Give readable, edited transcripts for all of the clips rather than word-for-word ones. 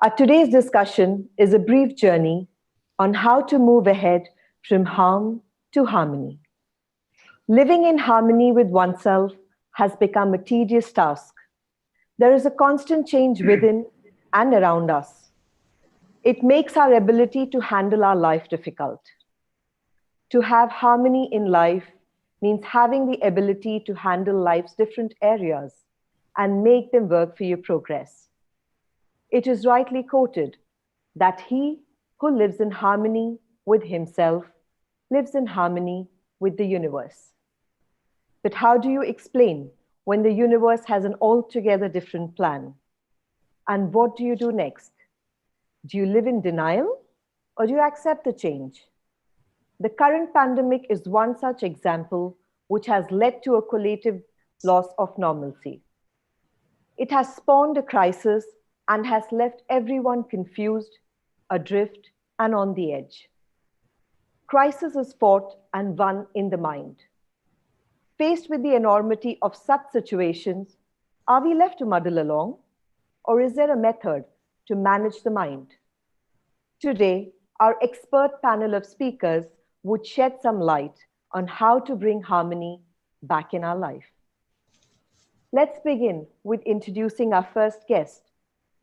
Our today's discussion is a brief journey on how to move ahead from harm to harmony. Living in harmony with oneself has become a tedious task. There is a constant change within and around us. It makes our ability to handle our life difficult. To have harmony in life means having the ability to handle life's different areas and make them work for your progress. It is rightly quoted that he who lives in harmony with himself lives in harmony with the universe. But how do you explain when the universe has an altogether different plan? And what do you do next? Do you live in denial or do you accept the change? The current pandemic is one such example which has led to a collective loss of normalcy. It has spawned a crisis and has left everyone confused, adrift, and on the edge. Crisis is fought and won in the mind. Faced with the enormity of such situations, are we left to muddle along, or is there a method to manage the mind? Today, our expert panel of speakers would shed some light on how to bring harmony back in our life. Let's begin with introducing our first guest,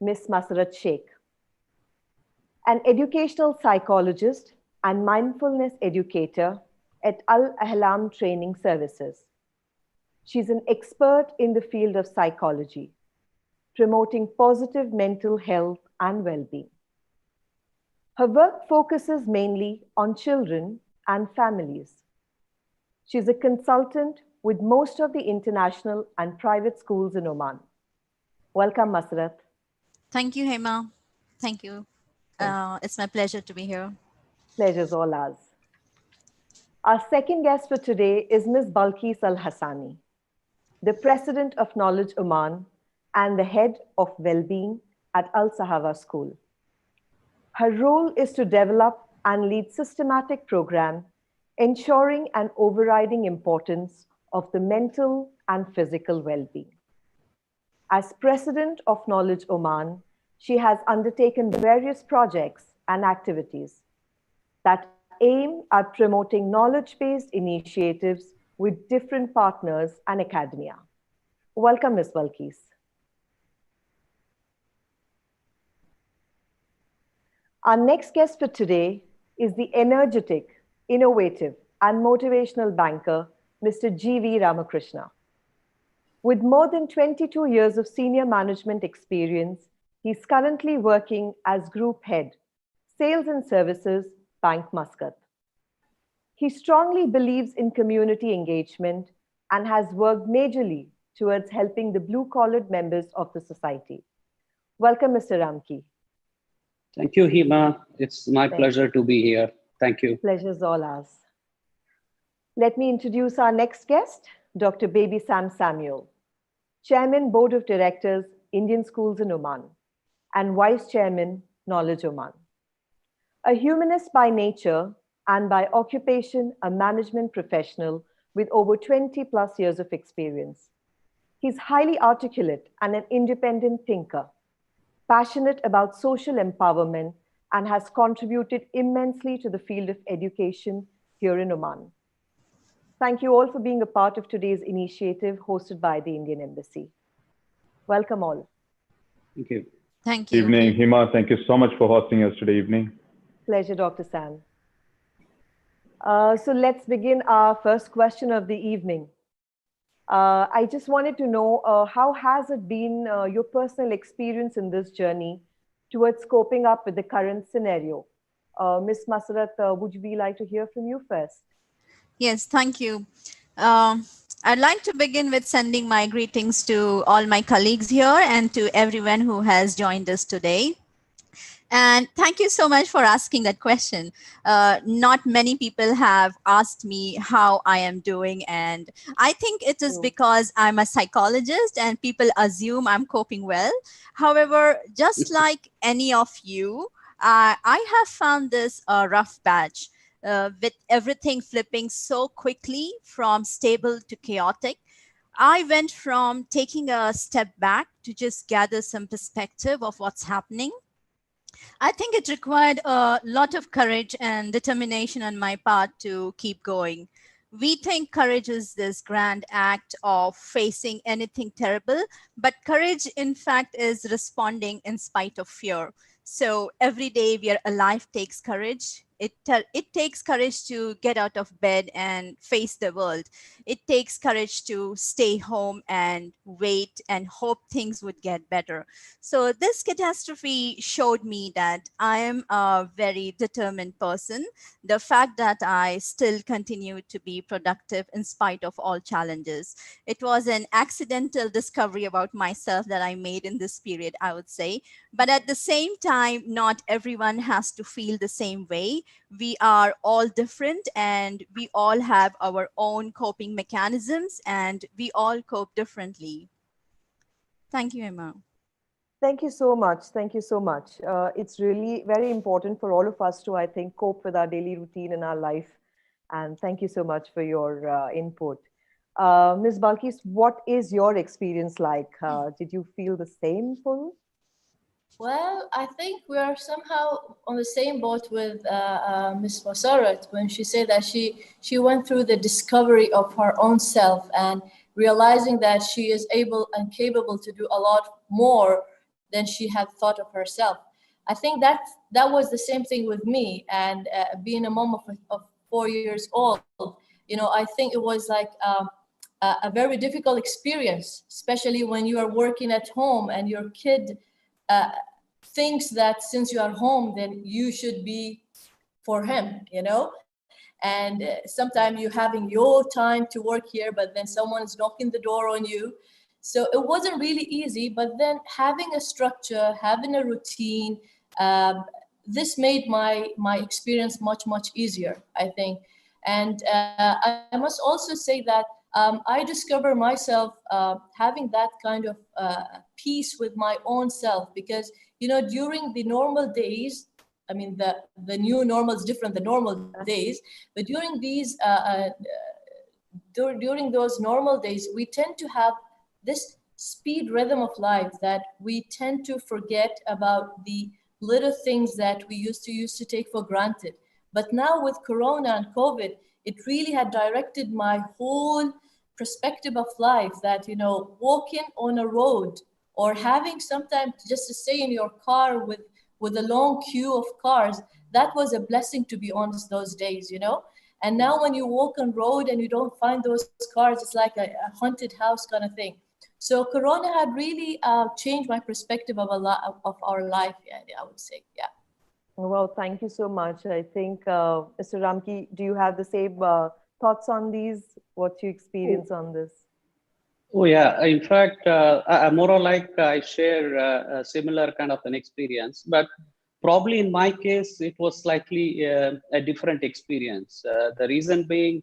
Ms. Massrat Shaikh, an educational psychologist and mindfulness educator at Al-Ahlam Training Services. She's an expert in the field of psychology, promoting positive mental health and well-being. Her work focuses mainly on children and families. She's a consultant with most of the international and private schools in Oman. Welcome, Massrat. Thank you, Hema. Thank you. It's my pleasure to be here. Pleasure's all ours. Our second guest for today is Ms. Balqees Salhasani, the President of Knowledge Oman and the Head of Wellbeing at Al Sahaba School. Her role is to develop and lead systematic program ensuring an overriding importance of the mental and physical well-being. As President of Knowledge Oman, she has undertaken various projects and activities that aim at promoting knowledge-based initiatives with different partners and academia. Welcome, Ms. Balqees. Our next guest for today is the energetic, innovative, and motivational banker, Mr. G.V. Ramkrishnan. With more than 22 years of senior management experience, he's currently working as Group Head, Sales and Services, Bank Muscat. He strongly believes in community engagement and has worked majorly towards helping the blue-collared members of the society. Welcome, Mr. Ramki. Thank you, Hema. It's my pleasure to be here. Thank you. Pleasure's all ours. Let me introduce our next guest, Dr. Baby Sam Saamuel, Chairman, Board of Directors, Indian Schools in Oman, and Vice Chairman, Knowledge Oman. A humanist by nature and by occupation, a management professional with over 20 plus years of experience. He's highly articulate and an independent thinker, passionate about social empowerment, and has contributed immensely to the field of education here in Oman. Thank you all for being a part of today's initiative hosted by the Indian Embassy. Welcome all. Thank you. Thank you. Evening, Hema. Thank you so much for hosting us today evening. Pleasure, Dr. Sam. So let's begin our first question of the evening. I just wanted to know, how has it been your personal experience in this journey towards coping up with the current scenario? Ms. Massrat, would we like to hear from you first? Yes, thank you. I'd like to begin with sending my greetings to all my colleagues here and to everyone who has joined us today. And thank you so much for asking that question. Not many people have asked me how I am doing. And I think it is because I'm a psychologist and people assume I'm coping well. However, just like any of you, I have found this a rough patch. With everything flipping so quickly from stable to chaotic, I went from taking a step back to just gather some perspective of what's happening I think it required a lot of courage and determination on my part to keep going. We think courage is this grand act of facing anything terrible, but courage, in fact, is responding in spite of fear. So every day we are alive takes courage. It takes courage to get out of bed and face the world. It takes courage to stay home and wait and hope things would get better. So this catastrophe showed me that I am a very determined person. The fact that I still continue to be productive in spite of all challenges. It was an accidental discovery about myself that I made in this period, I would say. But at the same time, not everyone has to feel the same way. We are all different and we all have our own coping mechanisms and we all cope differently. Thank you, Emma. Thank you so much. Thank you so much. It's really very important for all of us to, I think, cope with our daily routine in our life. And thank you so much for your input. Ms. Balqees, what is your experience like? Did you feel the same pull? Well, I think we are somehow on the same boat with Ms. Massrat when she said that she went through the discovery of her own self and realizing that she is able and capable to do a lot more than she had thought of herself. I think that was the same thing with me, and being a mom of 4 years old, I think it was like a very difficult experience, especially when you are working at home and your kid thinks that since you are home, then you should be for him, and sometimes you're having your time to work here, but then someone is knocking the door on you. So it wasn't really easy, but then having a structure, having a routine, this made my experience much easier, I think. And I must also say that I discover myself having that kind of peace with my own self, because during the normal days, I mean the new normal is different than normal days, but during these during those normal days, we tend to have this speed rhythm of life that we tend to forget about the little things that we used to take for granted. But now with Corona and COVID, it really had directed my whole perspective of life, that walking on a road or having sometimes just to stay in your car with a long queue of cars, that was a blessing, to be honest, those days. And now when you walk on road and you don't find those cars, it's like a haunted house kind of thing. So Corona had really changed my perspective of of our life, I would say. Yeah. Well, thank you so much. I think, Mr. Ramki, do you have the same thoughts on these? What's your experience on this? Oh yeah, in fact, more or like I share a similar kind of an experience, but probably in my case, it was slightly a different experience. The reason being,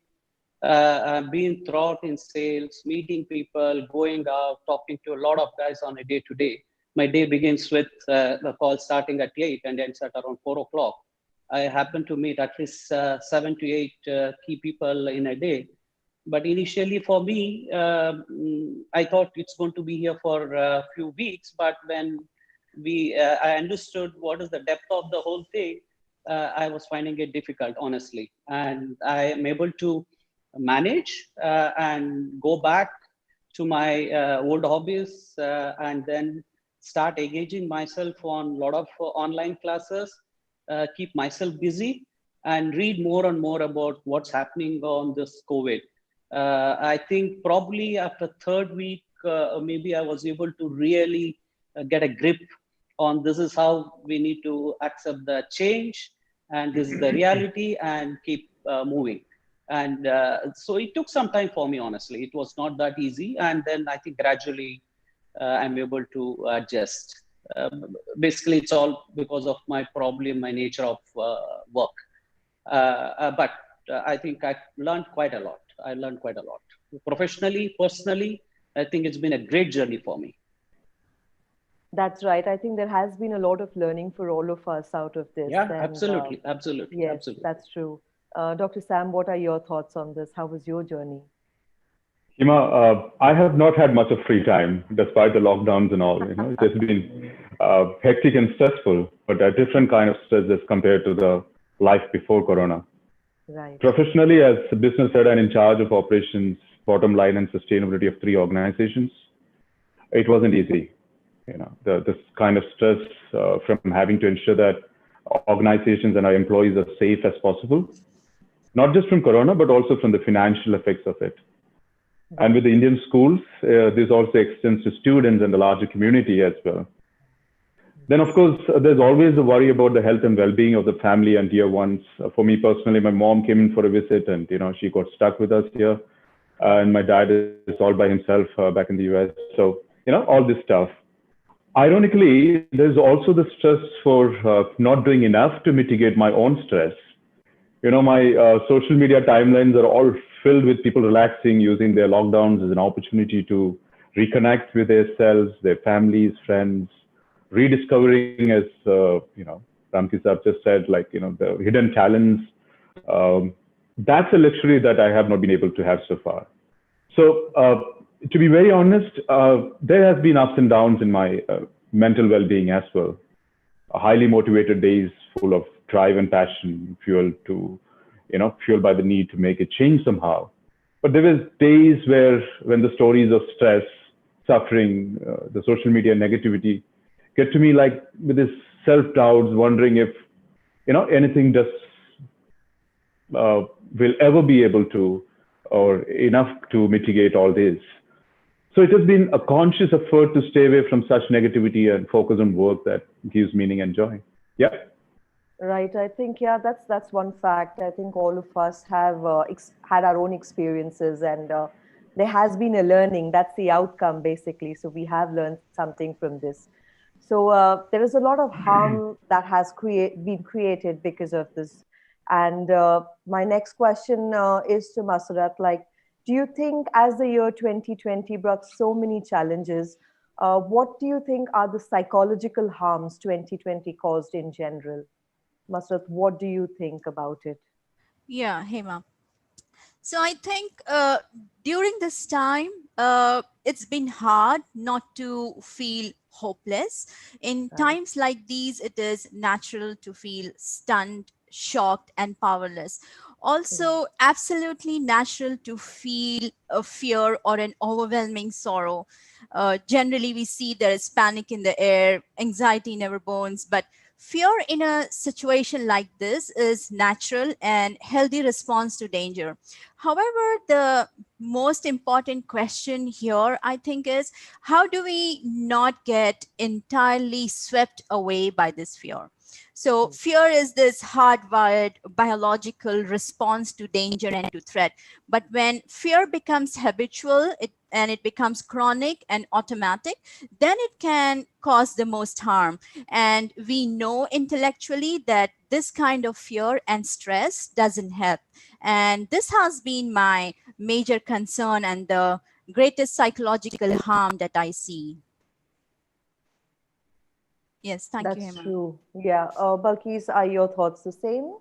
being throughout in sales, meeting people, going out, talking to a lot of guys on a day-to-day. My day begins with the call starting at 8 and ends at around 4 o'clock. I happen to meet at least 7 to 8 key people in a day. But initially for me, I thought it's going to be here for a few weeks. But when I understood what is the depth of the whole thing, I was finding it difficult, honestly. And I am able to manage and go back to my old hobbies and then start engaging myself on a lot of online classes, keep myself busy and read more and more about what's happening on this COVID. I think probably after third week, maybe I was able to really get a grip on this is how we need to accept the change and this is the reality and keep moving. And so it took some time for me, honestly. It was not that easy. And then I think gradually I'm able to adjust. Basically, it's all because of my nature of work. But I think I learned quite a lot. Professionally, personally, I think it's been a great journey for me. That's right. I think there has been a lot of learning for all of us out of this. Yeah, and, absolutely. Yes, absolutely. That's true. Dr. Sam, what are your thoughts on this? How was your journey? Hima, I have not had much of free time despite the lockdowns and all. It has been hectic and stressful, but a different kind of stress as compared to the life before Corona. Right. Professionally, as a business head and in charge of operations, bottom line, and sustainability of 3 organizations, it wasn't easy. This kind of stress from having to ensure that organizations and our employees are safe as possible, not just from Corona, but also from the financial effects of it. And with the Indian schools, this also extends to students and the larger community as well. Then, of course, there's always a worry about the health and well-being of the family and dear ones. For me personally, my mom came in for a visit and, she got stuck with us here. And my dad is all by himself back in the US. So, all this stuff. Ironically, there's also the stress for not doing enough to mitigate my own stress. My social media timelines are all filled with people relaxing, using their lockdowns as an opportunity to reconnect with themselves, their families, friends, rediscovering, as Ramki Saab just said, the hidden talents. That's a luxury that I have not been able to have so far. So to be very honest, there has been ups and downs in my mental well-being as well. Highly motivated days full of drive and passion, fueled by the need to make a change somehow. But there was days when the stories of stress, suffering, the social media negativity get to me with this self-doubts, wondering if, anything will ever be able to, or enough to mitigate all this. So it has been a conscious effort to stay away from such negativity and focus on work that gives meaning and joy. Yeah. Right. I think, that's one fact. I think all of us have had our own experiences, and there has been a learning. That's the outcome, basically. So we have learned something from this. So there is a lot of harm that has been created because of this. And my next question is to Massrat. Do you think, as the year 2020 brought so many challenges, what do you think are the psychological harms 2020 caused in general? Massrat, what do you think about it? Yeah, Hema. So I think during this time, it's been hard not to feel hopeless. In times like these, it is natural to feel stunned, shocked, and powerless. Also, absolutely natural to feel a fear or an overwhelming sorrow. Generally, we see there is panic in the air, anxiety in our bones, but fear in a situation like this is natural and healthy response to danger. However, the most important question here, I think, is how do we not get entirely swept away by this fear? So fear is this hardwired biological response to danger and to threat. But when fear becomes habitual and it becomes chronic and automatic, then it can cause the most harm. And we know intellectually that this kind of fear and stress doesn't help. And this has been my major concern and the greatest psychological harm that I see. Yes, thank you, Hema. That's true. Yeah. Balqees, are your thoughts the same?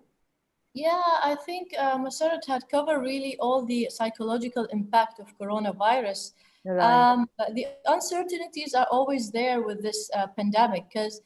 Yeah, I think Massrat had covered really all the psychological impact of coronavirus. Right. The uncertainties are always there with this pandemic because,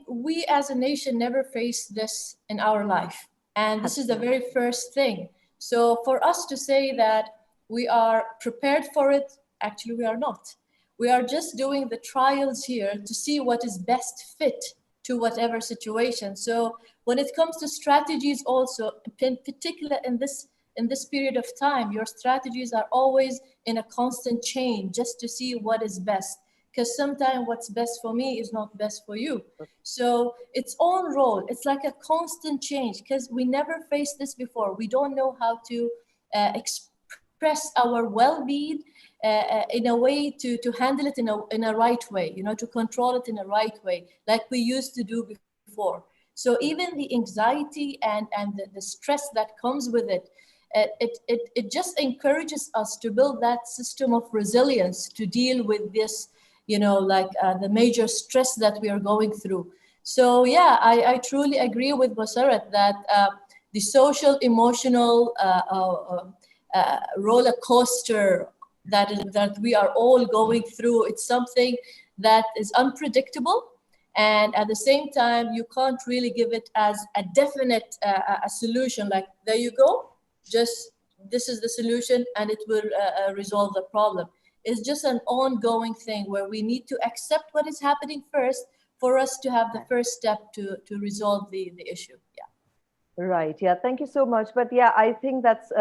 we as a nation never faced this in our life. And this is the very first thing. So for us to say that we are prepared for it, actually we are not. We are just doing the trials here to see what is best fit to whatever situation. So when it comes to strategies also, in particular in this period of time, your strategies are always in a constant change just to see what is best. Because sometimes what's best for me is not best for you. So its own role, it's like a constant change because we never faced this before. We don't know how to express our well-being in a way to handle it in a right way, to control it in a right way, like we used to do before. So even the anxiety and the stress that comes with it, it just encourages us to build that system of resilience to deal with this, the major stress that we are going through. So yeah, I truly agree with Massrat that the social, emotional roller coaster that we are all going through, it's something that is unpredictable. And at the same time, you can't really give it as a definite a solution, like, there you go, just this is the solution and it will resolve the problem. It's just an ongoing thing where we need to accept what is happening first for us to have the first step to resolve the issue. Yeah. Right. Yeah. Thank you so much. But yeah, I think that's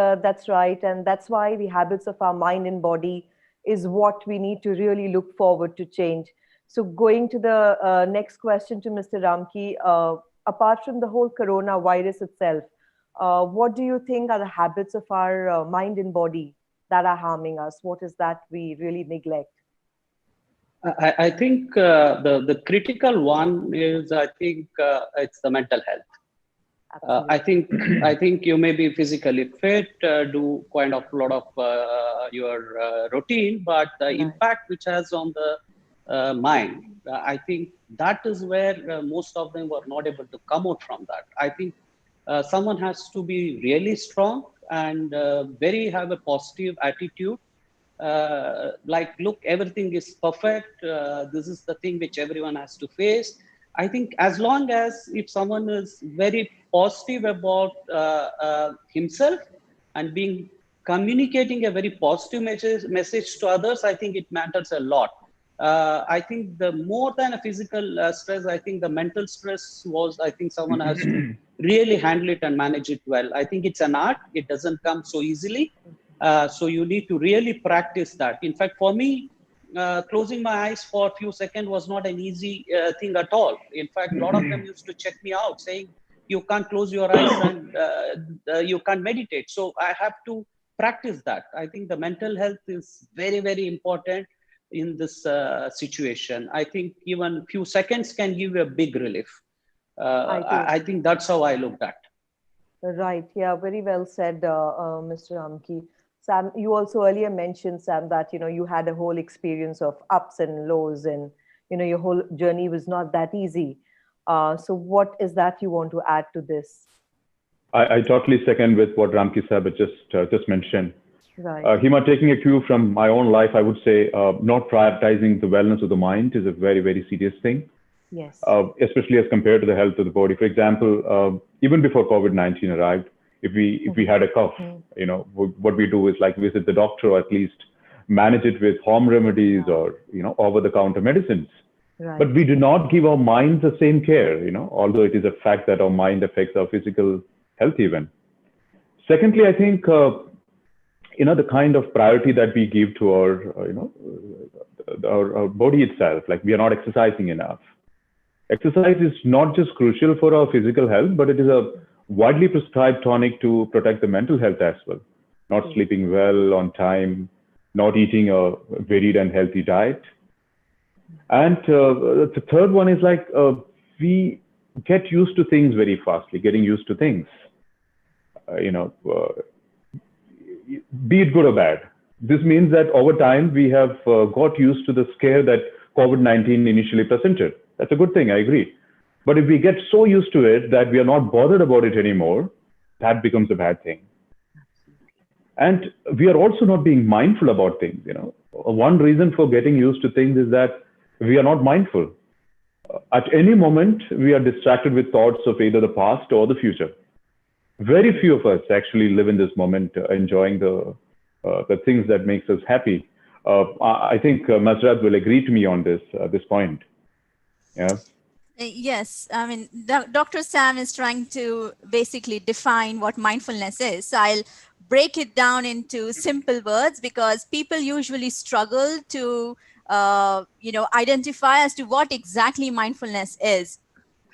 right. And that's why the habits of our mind and body is what we need to really look forward to change. So going to the next question to Mr. Ramki, apart from the whole coronavirus itself, what do you think are the habits of our mind and body that are harming us? What is that we really neglect? I think the critical one is, I think it's the mental health. I think you may be physically fit, do kind of a lot of your routine, but the impact which has on the mind, I think that is where most of them were not able to come out from that. I think someone has to be really strong and very have a positive attitude. Like, look, everything is perfect. This is the thing which everyone has to face. I think as long as if someone is very positive about himself and communicating a very positive message to others, I think it matters a lot. I think the more than a physical stress, I think the mental stress was, I think someone has to really handle it and manage it well. I think it's an art. It doesn't come so easily. So you need to really practice that. In fact, for me, closing my eyes for a few seconds was not an easy thing at all. In fact, a lot of them used to check me out saying, you can't close your eyes and you can't meditate. So I have to practice that. I think the mental health is very, very important in this situation. I think even a few seconds can give you a big relief. I think that's how I looked at. Right. Yeah. Very well said, Mr. Ramki. Sam, you also earlier mentioned, Sam, that you had a whole experience of ups and lows, and your whole journey was not that easy. So, what is that you want to add to this? I totally second with what Ramki Sahib just mentioned. Right. Hima, taking a cue from my own life, I would say not prioritizing the wellness of the mind is a very, very serious thing. Yes. Especially as compared to the health of the body. For example, even before COVID-19 arrived, if we had a cough, what we do is like visit the doctor, or at least manage it with home remedies or over-the-counter medicines. Right. But we do not give our minds the same care, although it is a fact that our mind affects our physical health even. Secondly, I think the kind of priority that we give to our body itself, like we are not exercising enough. Exercise is not just crucial for our physical health, but it is a widely prescribed tonic to protect the mental health as well. Not sleeping well on time, not eating a varied and healthy diet. And the third one is like we get used to things very fastly, getting used to things, be it good or bad. This means that over time, we have got used to the scare that COVID-19 initially presented. That's a good thing, I agree. But if we get so used to it that we are not bothered about it anymore, that becomes a bad thing. And we are also not being mindful about things. One reason for getting used to things is that we are not mindful. At any moment, we are distracted with thoughts of either the past or the future. Very few of us actually live in this moment, enjoying the things that makes us happy. I think Massrat will agree to me on this point. Yeah. Yes, I mean, Dr. Sam is trying to basically define what mindfulness is. So I'll break it down into simple words, because people usually struggle to, identify as to what exactly mindfulness is.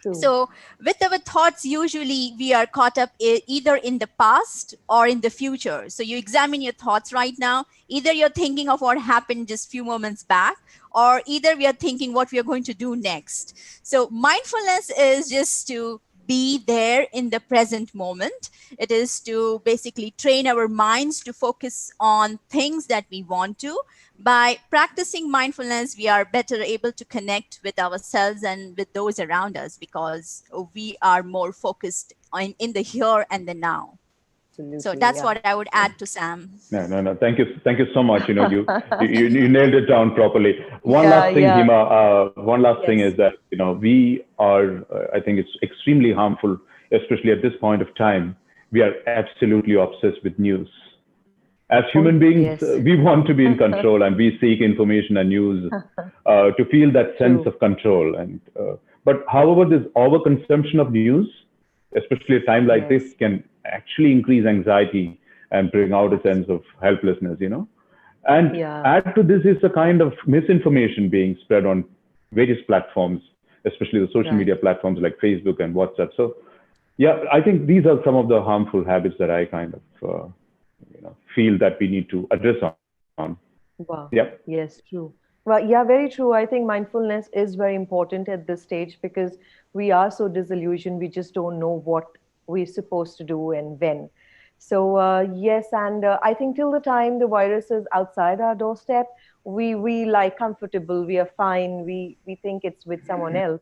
True. So with our thoughts, usually we are caught up either in the past or in the future. So you examine your thoughts right now, either you're thinking of what happened just a few moments back, or either we are thinking what we are going to do next. So mindfulness is just to be there in the present moment. It is to basically train our minds to focus on things that we want to. By practicing mindfulness, we are better able to connect with ourselves and with those around us, because we are more focused in the here and the now. Absolutely. So that's yeah. what I would add to Sam. No. Thank you so much. You know, you nailed it down properly. One Yeah, last thing, yeah. Hima. One last thing Yes. is that, you know, we are. I think it's extremely harmful, especially at this point of time. We are absolutely obsessed with news. As human beings, yes. we want to be in control, and we seek information and news to feel that sense True. of control. And but however, this overconsumption of news, especially a time like this, Yes. can actually increase anxiety and bring out a sense of helplessness. You know, and Yeah. add to this is a kind of misinformation being spread on various platforms, especially the social Right. media platforms like Facebook and WhatsApp. So yeah, I think these are some of the harmful habits that I kind of feel that we need to address on. Wow. Yeah. Yes, true. Well, yeah, very true. I think mindfulness is very important at this stage because we are so disillusioned. We just don't know what we're supposed to do and when. So yes, and I think till the time the virus is outside our doorstep, we lie comfortable. We are fine. We think it's with someone else.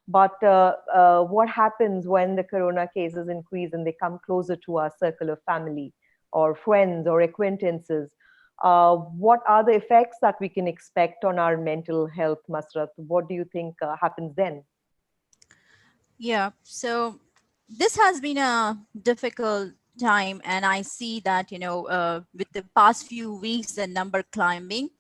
But what happens when the corona cases increase and they come closer to our circle of family or friends or acquaintances? What are the effects that we can expect on our mental health, Massrat? What do you think happens then? Yeah, so this has been a difficult time, and I see that, with the past few weeks, the number climbing.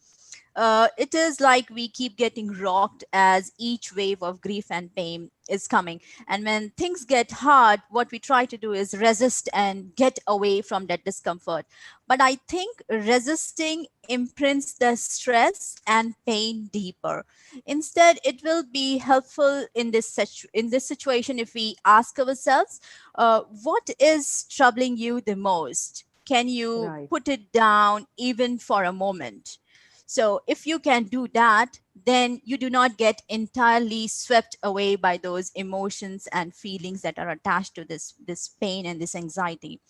It is like we keep getting rocked as each wave of grief and pain is coming. And when things get hard, what we try to do is resist and get away from that discomfort. But I think resisting imprints the stress and pain deeper. Instead, it will be helpful in this situation if we ask ourselves, what is troubling you the most? Can you Right. put it down even for a moment? So if you can do that, then you do not get entirely swept away by those emotions and feelings that are attached to this pain and this anxiety.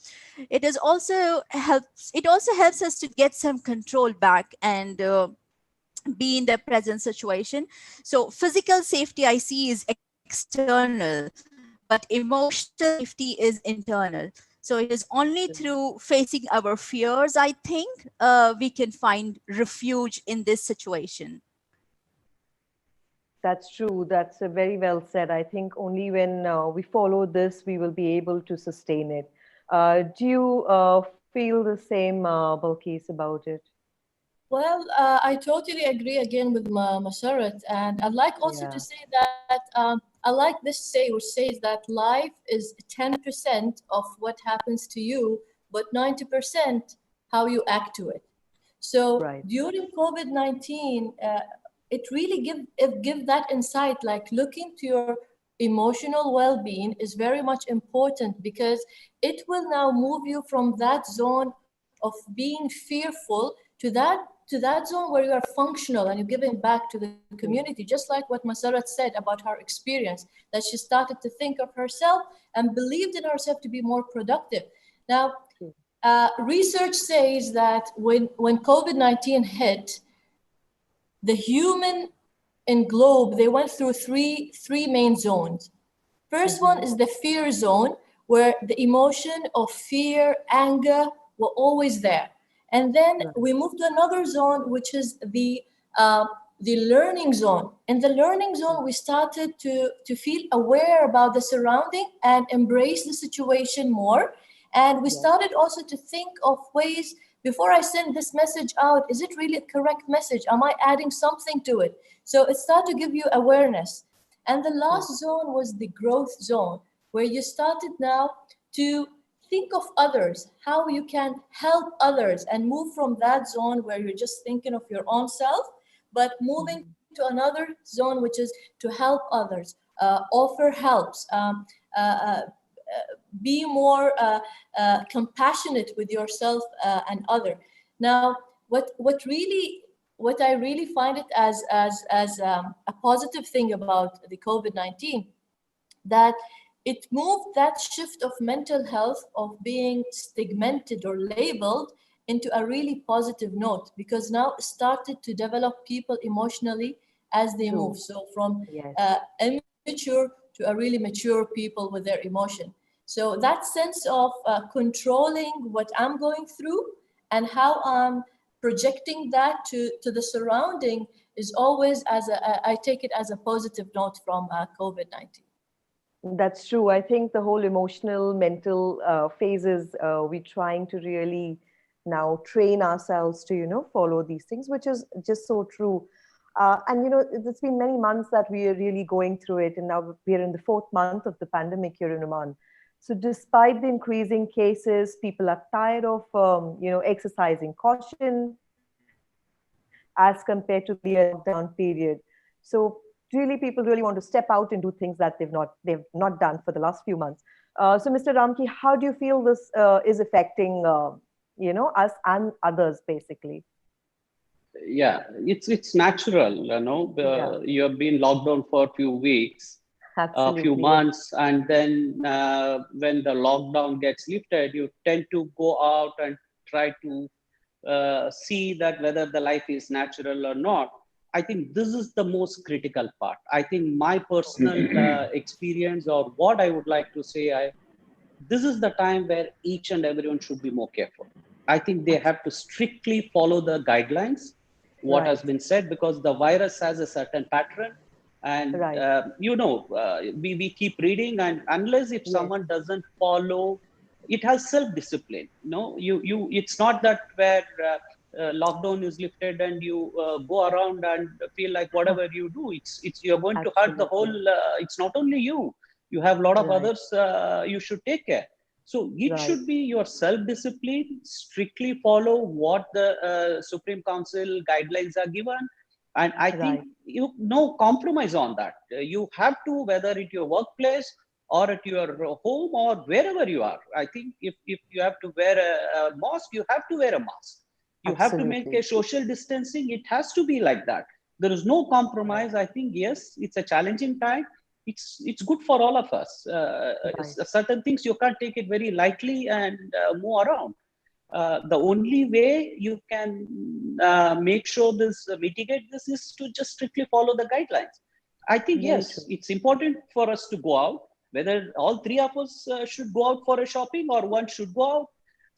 It also helps us to get some control back and be in the present situation. So physical safety I see is external, but emotional safety is internal. So it is only through facing our fears, I think, we can find refuge in this situation. That's true. That's very well said. I think only when we follow this, we will be able to sustain it. Do you feel the same, Balqees, about it? Well, I totally agree again with Masarat, and I'd like also to Yeah. say that I like this say which says that life is 10% of what happens to you, but 90% how you act to it. So Right. during COVID-19, it really give that insight, like looking to your emotional well-being is very much important because it will now move you from that zone of being fearful to that zone where you are functional and you're giving back to the community, just like what Masarat said about her experience, that she started to think of herself and believed in herself to be more productive. Now, True. research says that when COVID-19 hit, the human in globe, they went through three main zones. First one is the fear zone, where the emotion of fear, anger were always there. And then Right. we moved to another zone, which is the learning zone. In the learning zone, we started to feel aware about the surrounding and embrace the situation more. And we Yeah. started also to think of ways, before I send this message out, is it really a correct message? Am I adding something to it? So it started to give you awareness. And the last zone was the growth zone, where you started now to think of others, how you can help others, and move from that zone where you're just thinking of your own self, but moving to another zone, which is to help others, offer helps, be more compassionate with yourself and other. Now, what I really find it as a positive thing about the COVID-19, that it moved that shift of mental health of being stigmatized or labeled into a really positive note, because now it started to develop people emotionally as they True. move. So from Yes. immature to a really mature people with their emotion. So that sense of controlling what I'm going through and how I'm projecting that to the surrounding is always I take it as a positive note from COVID-19. That's true. I think the whole emotional, mental phases, we're trying to really now train ourselves to, follow these things, which is just so true. And, it's been many months that we are really going through it. And now we're in the 4th month of the pandemic here in Oman. So despite the increasing cases, people are tired of, exercising caution as compared to the lockdown period. So really, people really want to step out and do things that they've not done for the last few months. So, Mr. Ramki, how do you feel this is affecting, us and others, basically? Yeah, it's natural, you have been locked down for a few weeks, a few Absolutely. months, and then when the lockdown gets lifted, you tend to go out and try to see that whether the life is natural or not. I think this is the most critical part. I think my personal experience, or what I would like to say, this is the time where each and everyone should be more careful. I think they have to strictly follow the guidelines, what has Right. been said, because the virus has a certain pattern. And, Right. we keep reading, and unless if Yes. someone doesn't follow, it has self-discipline. It's not that where lockdown is lifted and you go around and feel like whatever you do, it's you're going to hurt the whole, Absolutely. it's not only you. You have a lot of Right. others you should take care. So it Right. should be your self-discipline, strictly follow what the Supreme Council guidelines are given. And I think Right. you no compromise on that. You have to, whether at your workplace or at your home or wherever you are. I think if you have to wear a mask, you have to wear a mask. You have to make Absolutely. a social distancing. It has to be like that. There is no Right. compromise. I think, yes, it's a challenging time. It's good for all of us. Right. Certain things you can't take it very lightly and move around. The only way you can make sure this mitigate this is to just strictly follow the guidelines. I think, Very yes, true. it's important for us to go out, whether all three of us should go out for a shopping or one should go out.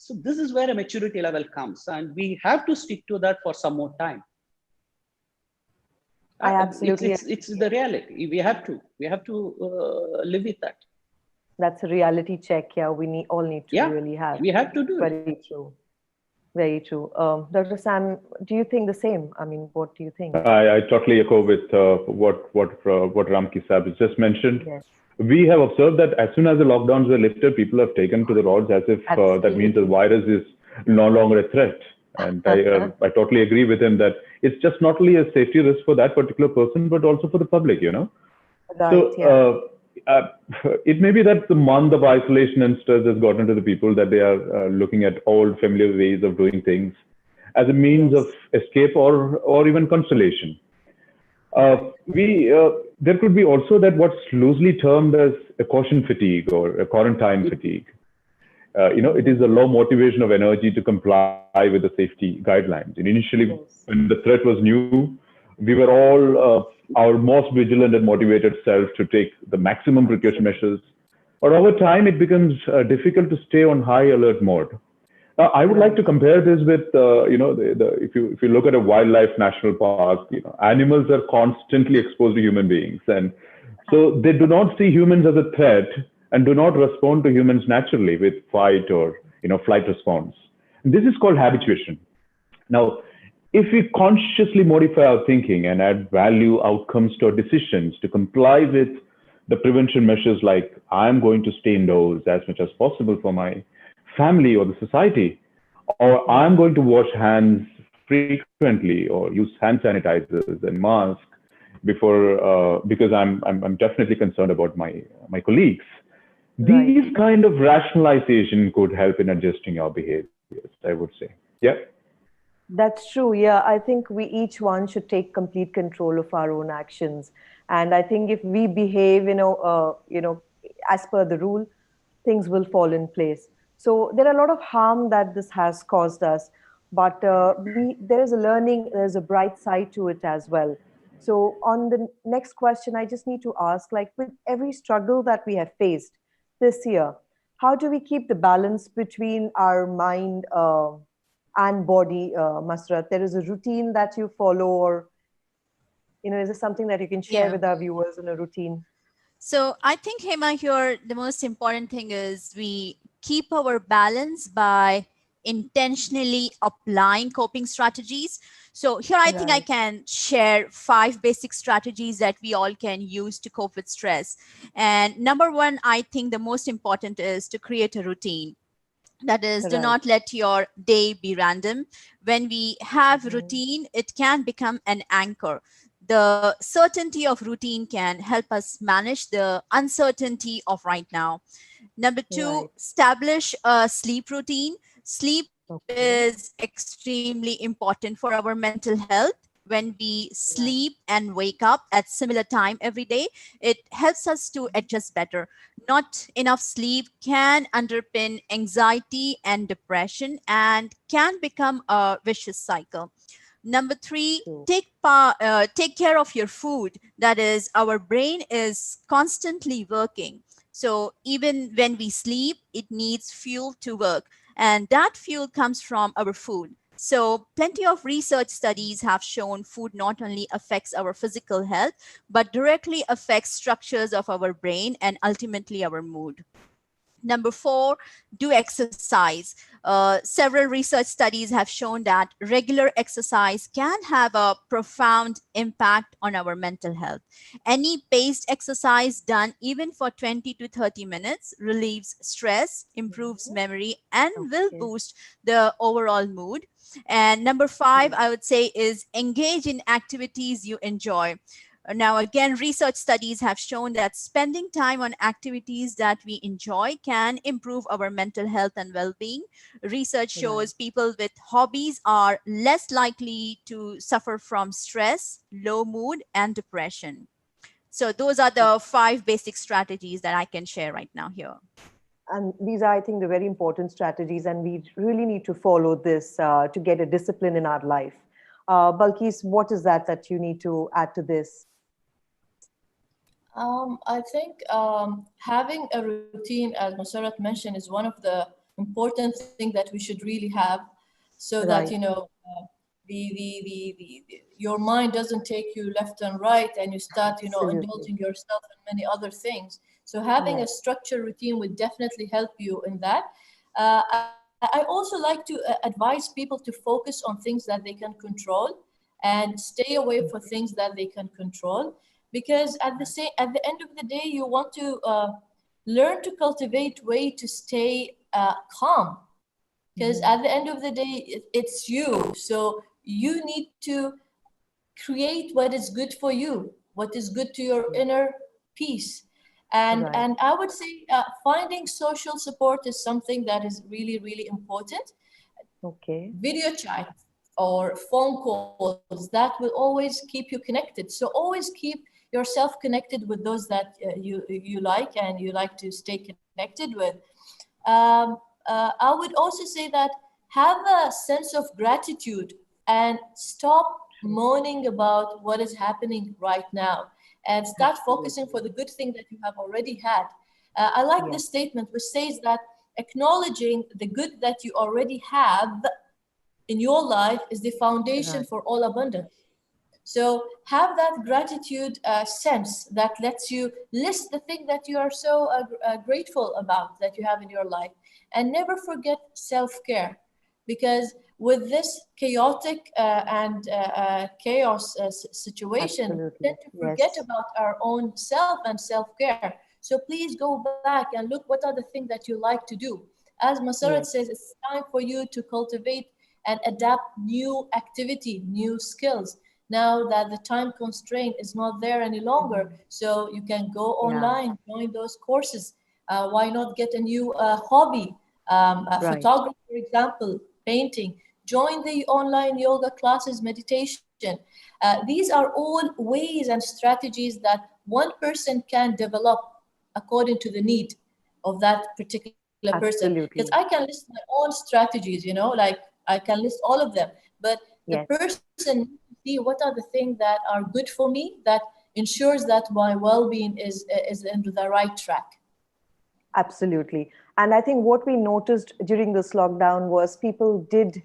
So this is where a maturity level comes, and we have to stick to that for some more time. I It's absolutely it's agree. it's the reality. We have to live with that. That's a reality check. Yeah, all need to Yeah, really have. we have to do it. Very true. Very true. Dr. Sam, do you think the same? I mean, what do you think? I totally echo with what Ramki Sahib has just mentioned. Yes. We have observed that as soon as the lockdowns were lifted, people have taken to the roads as if that means the Absolutely. virus is no longer a threat. And I totally agree with him that it's just not only a safety risk for that particular person, but also for the public, Right. Yeah. It may be that the month of isolation and stress has gotten to the people that they are looking at old familiar ways of doing things as a means Yes. of escape or even consolation. Right. There could be also that what's loosely termed as a caution fatigue or a quarantine fatigue. It is a low motivation of energy to comply with the safety guidelines. And initially, Yes. when the threat was new, we were all our most vigilant and motivated selves to take the maximum precaution measures. But over time, it becomes difficult to stay on high alert mode. I would like to compare this with, if you look at a wildlife national park, animals are constantly exposed to human beings, and so they do not see humans as a threat and do not respond to humans naturally with fight or flight response. And this is called habituation. Now, if we consciously modify our thinking and add value outcomes to our decisions to comply with the prevention measures like I'm going to stay indoors as much as possible for my family or the society, or I'm going to wash hands frequently or use hand sanitizers and masks before because I'm definitely concerned about my colleagues. Right. These kind of rationalization could help in adjusting our behaviors, I would say. Yeah. That's true. Yeah, I think we each one should take complete control of our own actions, and I think if we behave, as per the rule, things will fall in place. So there are a lot of harm that this has caused us, but there is a learning, there's a bright side to it as well. So on the next question, I just need to ask, like with every struggle that we have faced this year, how do we keep the balance between our mind and body, Massrat? There is a routine that you follow, or is there something that you can share Yeah. with our viewers in a routine? So I think, Hema, here the most important thing is we keep our balance by intentionally applying coping strategies. So here I think I Right. can share 5 basic strategies that we all can use to cope with stress. And number one, I think the most important is to create a routine. That is, do Right. not let your day be random. When we have Mhm. routine, it can become an anchor. The certainty of routine can help us manage the uncertainty of right now. Number two, Right. establish a sleep routine. Sleep Okay. is extremely important for our mental health. When we sleep Right. and wake up at similar time every day, it helps us to adjust better. Not enough sleep can underpin anxiety and depression and can become a vicious cycle. Number three, True. take care of your food. That is, our brain is constantly working. So even when we sleep, it needs fuel to work. And that fuel comes from our food. So plenty of research studies have shown food not only affects our physical health, but directly affects structures of our brain and ultimately our mood. Number four, do exercise. Several research studies have shown that regular exercise can have a profound impact on our mental health. Any paced exercise done even for 20 to 30 minutes relieves stress, improves Mhm. memory, and will Okay. boost the overall mood. And number five, Right. I would say, is engage in activities you enjoy. Now, again, research studies have shown that spending time on activities that we enjoy can improve our mental health and well being. Research Right. shows people with hobbies are less likely to suffer from stress, low mood, and depression. So, those are the 5 basic strategies that I can share right now here. And these are, I think, the very important strategies, and we really need to follow this to get a discipline in our life. Balqees, what is that you need to add to this? I think having a routine, as Masarat mentioned, is one of the important things that we should really have, so that Right. your mind doesn't take you left and right, and you start Absolutely. indulging yourself in many other things. So having a Yes. structured routine would definitely help you in that. I also like to advise people to focus on things that they can control and stay away for things that they can control, because at the end of the day you want to learn to cultivate way to stay calm, because Mhm. at the end of the day it's you, so you need to create what is good for you, what is good to your Yes. inner peace. and Right. and I would say finding social support is something that is really really important. Okay. Video chat or phone calls that will always keep you connected, so always keep yourself connected with those that you like and you like to stay connected with. I would also say that have a sense of gratitude and stop True. moaning about what is happening right now, and start focusing for Absolutely. the good thing that you have already had. I like Yes. this statement which says that acknowledging the good that you already have in your life is the foundation Right. for all abundance. So have that gratitude sense that lets you list the thing that you are so grateful about that you have in your life. And never forget self-care, because with this chaotic and chaos situation, we Absolutely. tend to forget Yes. about our own self and self-care. So please go back and look what are the things that you like to do. As Masarat Yes. says, it's time for you to cultivate and adapt new activity, new skills. Now that the time constraint is not there any longer, Mhm. so you can go Yeah. online, join those courses. Why not get a new hobby? Right. Photography, for example, painting. Join the online yoga classes, meditation. These are all ways and strategies that one person can develop according to the need of that particular person. Because I Absolutely. can list my own strategies, like I can list all of them, but the Yes. person needs to see what are the things that are good for me, that ensures that my well-being is in the right track. Absolutely. And I think what we noticed during this lockdown was people did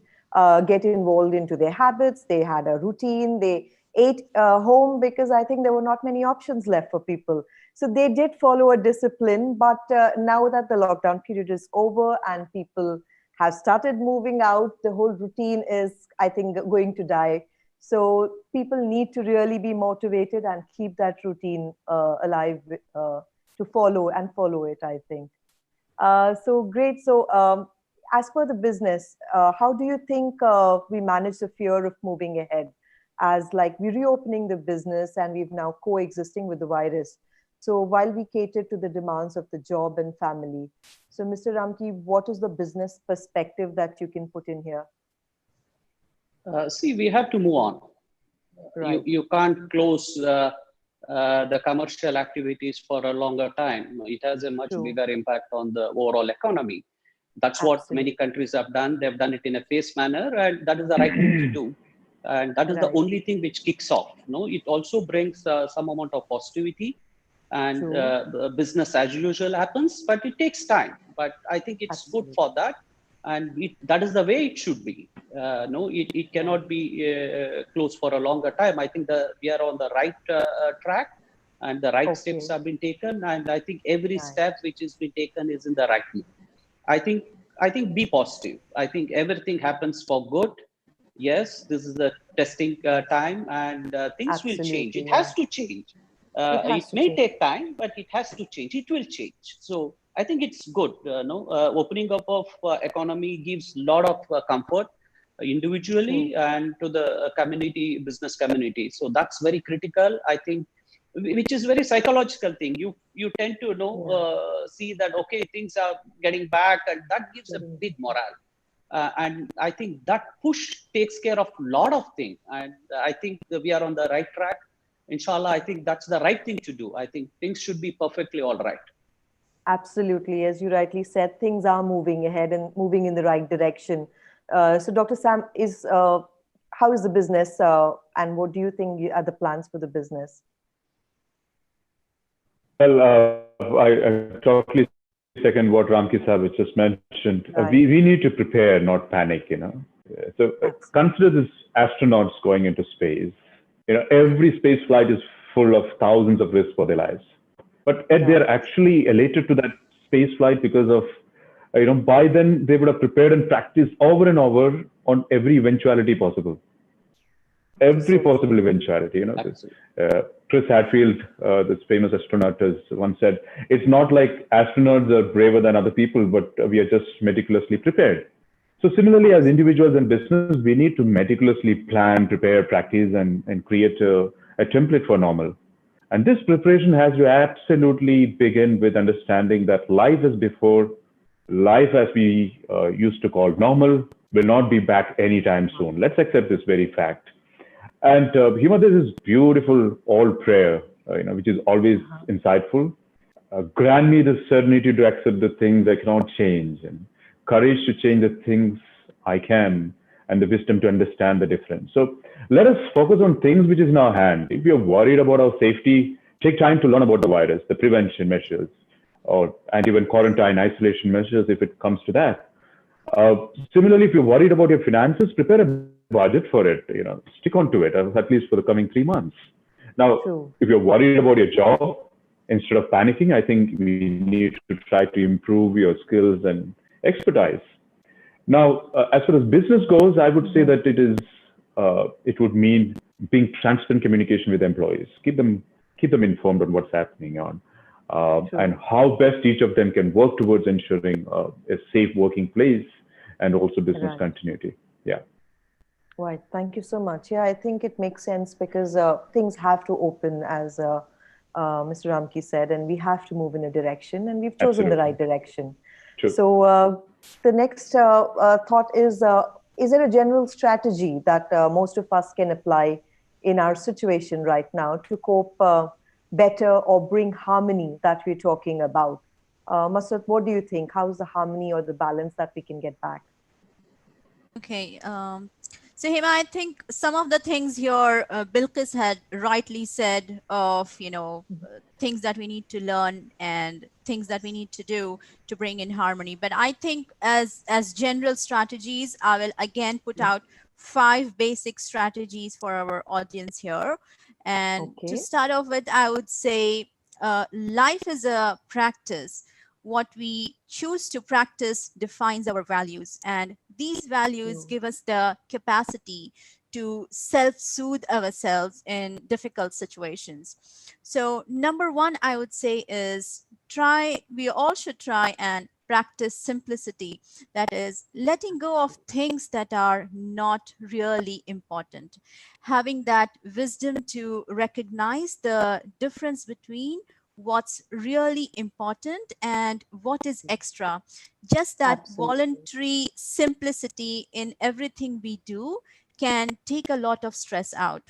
get involved into their habits. They had a routine. They ate home because I think there were not many options left for people. So they did follow a discipline. But now that the lockdown period is over and people have started moving out, the whole routine is, I think, going to die. So people need to really be motivated and keep that routine alive to follow it, I think. So great. So as per the business, how do you think we manage the fear of moving ahead as like we're reopening the business and we've now coexisting with the virus? So while we cater to the demands of the job and family. So Mr. Ramki, what is the business perspective that you can put in here? See, we have to move on. Right. You can't close the commercial activities for a longer time. It has a much bigger impact on the overall economy. That's what many countries have done. They've done it in a phased manner, and that is the right thing to do. And that is the only thing which kicks off. No, it also brings some amount of positivity, and the business as usual happens, but it takes time. But I think it's good for that, and that is the way it should be. No, it cannot be closed for a longer time. I think we are on the right track, and the right steps have been taken, and I think every step which has been taken is in the right way. I think be positive. I think everything happens for good. Yes, this is the testing time, and things will change. It has to change. It may take time, but it has to change. It will change. So I think it's good. Opening up of economy gives a lot of comfort individually and to the community, business community. So that's very critical, I think, which is very psychological thing. You tend to see that, okay, things are getting back, and that gives a big morale. And I think that push takes care of a lot of things. And I think that we are on the right track. Inshallah, I think that's the right thing to do. I think things should be perfectly all right. Absolutely. As you rightly said, things are moving ahead and moving in the right direction. So Dr. Sam, how is the business and what do you think are the plans for the business? Well, I totally second what Ramki Sahib just mentioned. We need to prepare, not panic, So consider this astronauts going into space. Every space flight is full of thousands of risks for their lives. But yet they're actually elated to that space flight because of, by then they would have prepared and practiced over and over on every eventuality possible. Every possible eventuality, Chris Hadfield, this famous astronaut, has once said, it's not like astronauts are braver than other people, but we are just meticulously prepared. So similarly, as individuals and business, we need to meticulously plan, prepare, practice, and create a template for normal. And this preparation has to absolutely begin with understanding that life as before, life as we used to call normal, will not be back anytime soon. Let's accept this very fact. And there's this beautiful old prayer, which is always insightful. Grant me the serenity to accept the things I cannot change, and courage to change the things I can, and the wisdom to understand the difference. So let us focus on things which is in our hand. If you're worried about our safety, take time to learn about the virus, the prevention measures, and even quarantine isolation measures if it comes to that. Similarly, if you're worried about your finances, prepare a budget for it. Stick on to it, at least for the coming 3 months. Now, if you're worried about your job, instead of panicking, I think we need to try to improve your skills and expertise. Now, as far as business goes, I would say that it would mean being transparent communication with employees. Keep them informed on what's happening on and how best each of them can work towards ensuring a safe working place and also business continuity. Yeah. Right. Thank you so much. Yeah, I think it makes sense because things have to open, as Mr. Ramki said, and we have to move in a direction, and we've chosen the right direction. True. So the next thought is there a general strategy that most of us can apply in our situation right now to cope better or bring harmony that we're talking about? Massrat, what do you think? How is the harmony or the balance that we can get back? Okay. So Hema, I think some of the things here Balqees had rightly said of, things that we need to learn and things that we need to do to bring in harmony. But I think as general strategies, I will again put out 5 basic strategies for our audience here. And to Okay. start off with, I would say life is a practice. What we choose to practice defines our values, and these values True. give us the capacity to self-soothe ourselves in difficult situations. So number one, I would say, is we all should try and practice simplicity. That is, letting go of things that are not really important. Having that wisdom to recognize the difference between what's really important and what is extra. Just that Absolutely. voluntary simplicity in everything we do can take a lot of stress out.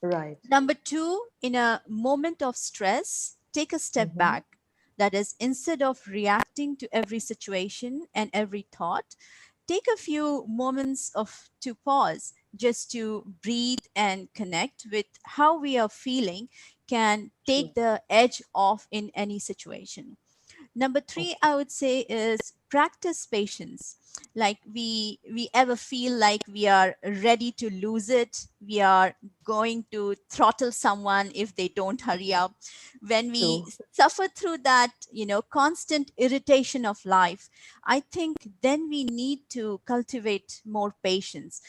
Right. Number two, in a moment of stress, take a step Mm-hmm. back. That is, instead of reacting to every situation and every thought, take a few moments to pause, just to breathe and connect with how we are feeling, can True. take the edge off in any situation. Number three, Okay. I would say, is practice patience. Like we ever feel like we are ready to lose it, we are going to throttle someone if they don't hurry up. When we True. suffer through that, constant irritation of life, I think then we need to cultivate more patience.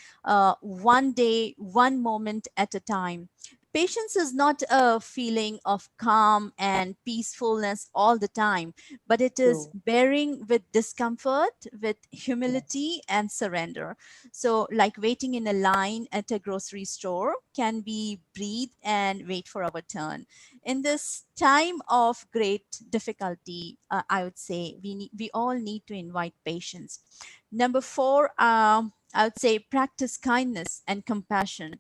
One day, one moment at a time. Patience is not a feeling of calm and peacefulness all the time, but it is True. bearing with discomfort, with Yes. humility and surrender. So, like waiting in a line at a grocery store, can we breathe and wait for our turn? In this time of great difficulty, I would say we all need to invite patience. Number four, I would say practice kindness and compassion.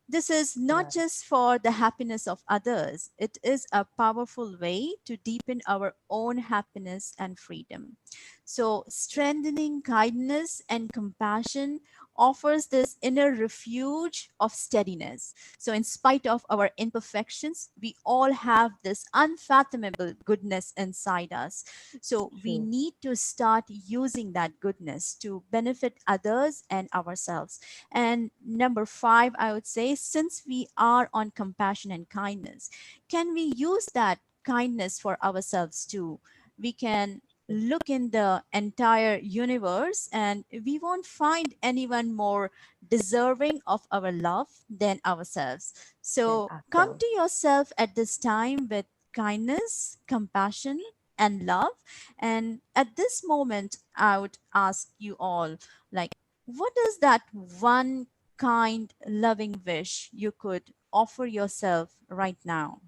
This is not Right. just for the happiness of others, it is a powerful way to deepen our own happiness and freedom. So, strengthening kindness and compassion offers this inner refuge of steadiness. So, in spite of our imperfections, we all have this unfathomable goodness inside us. So, we True. need to start using that goodness to benefit others and ourselves. And number five, I would say, since we are on compassion and kindness, can we use that kindness for ourselves too? We can look in the entire universe and we won't find anyone more deserving of our love than ourselves. Then So come ourselves. to yourself at this time with kindness, compassion, and love. And at this moment, I would ask you all, like, what is that one kind, loving wish you could offer yourself right now?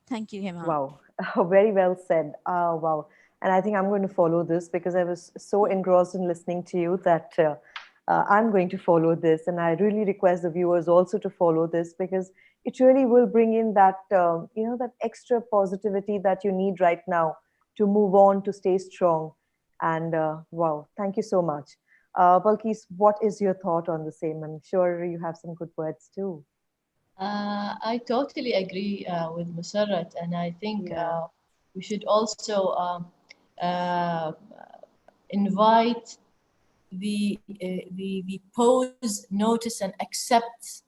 Thank you, Hema. Wow. Very well said. Wow. And I think I'm going to follow this because I was so engrossed in listening to you that I'm going to follow this. And I really request the viewers also to follow this because it really will bring in that, that extra positivity that you need right now to move on, to stay strong. And wow, thank you so much. Balqees, what is your thought on the same? I'm sure you have some good words too. I totally agree with Musarrat, and I think Yeah, we should also uh, invite the pause, notice, and accept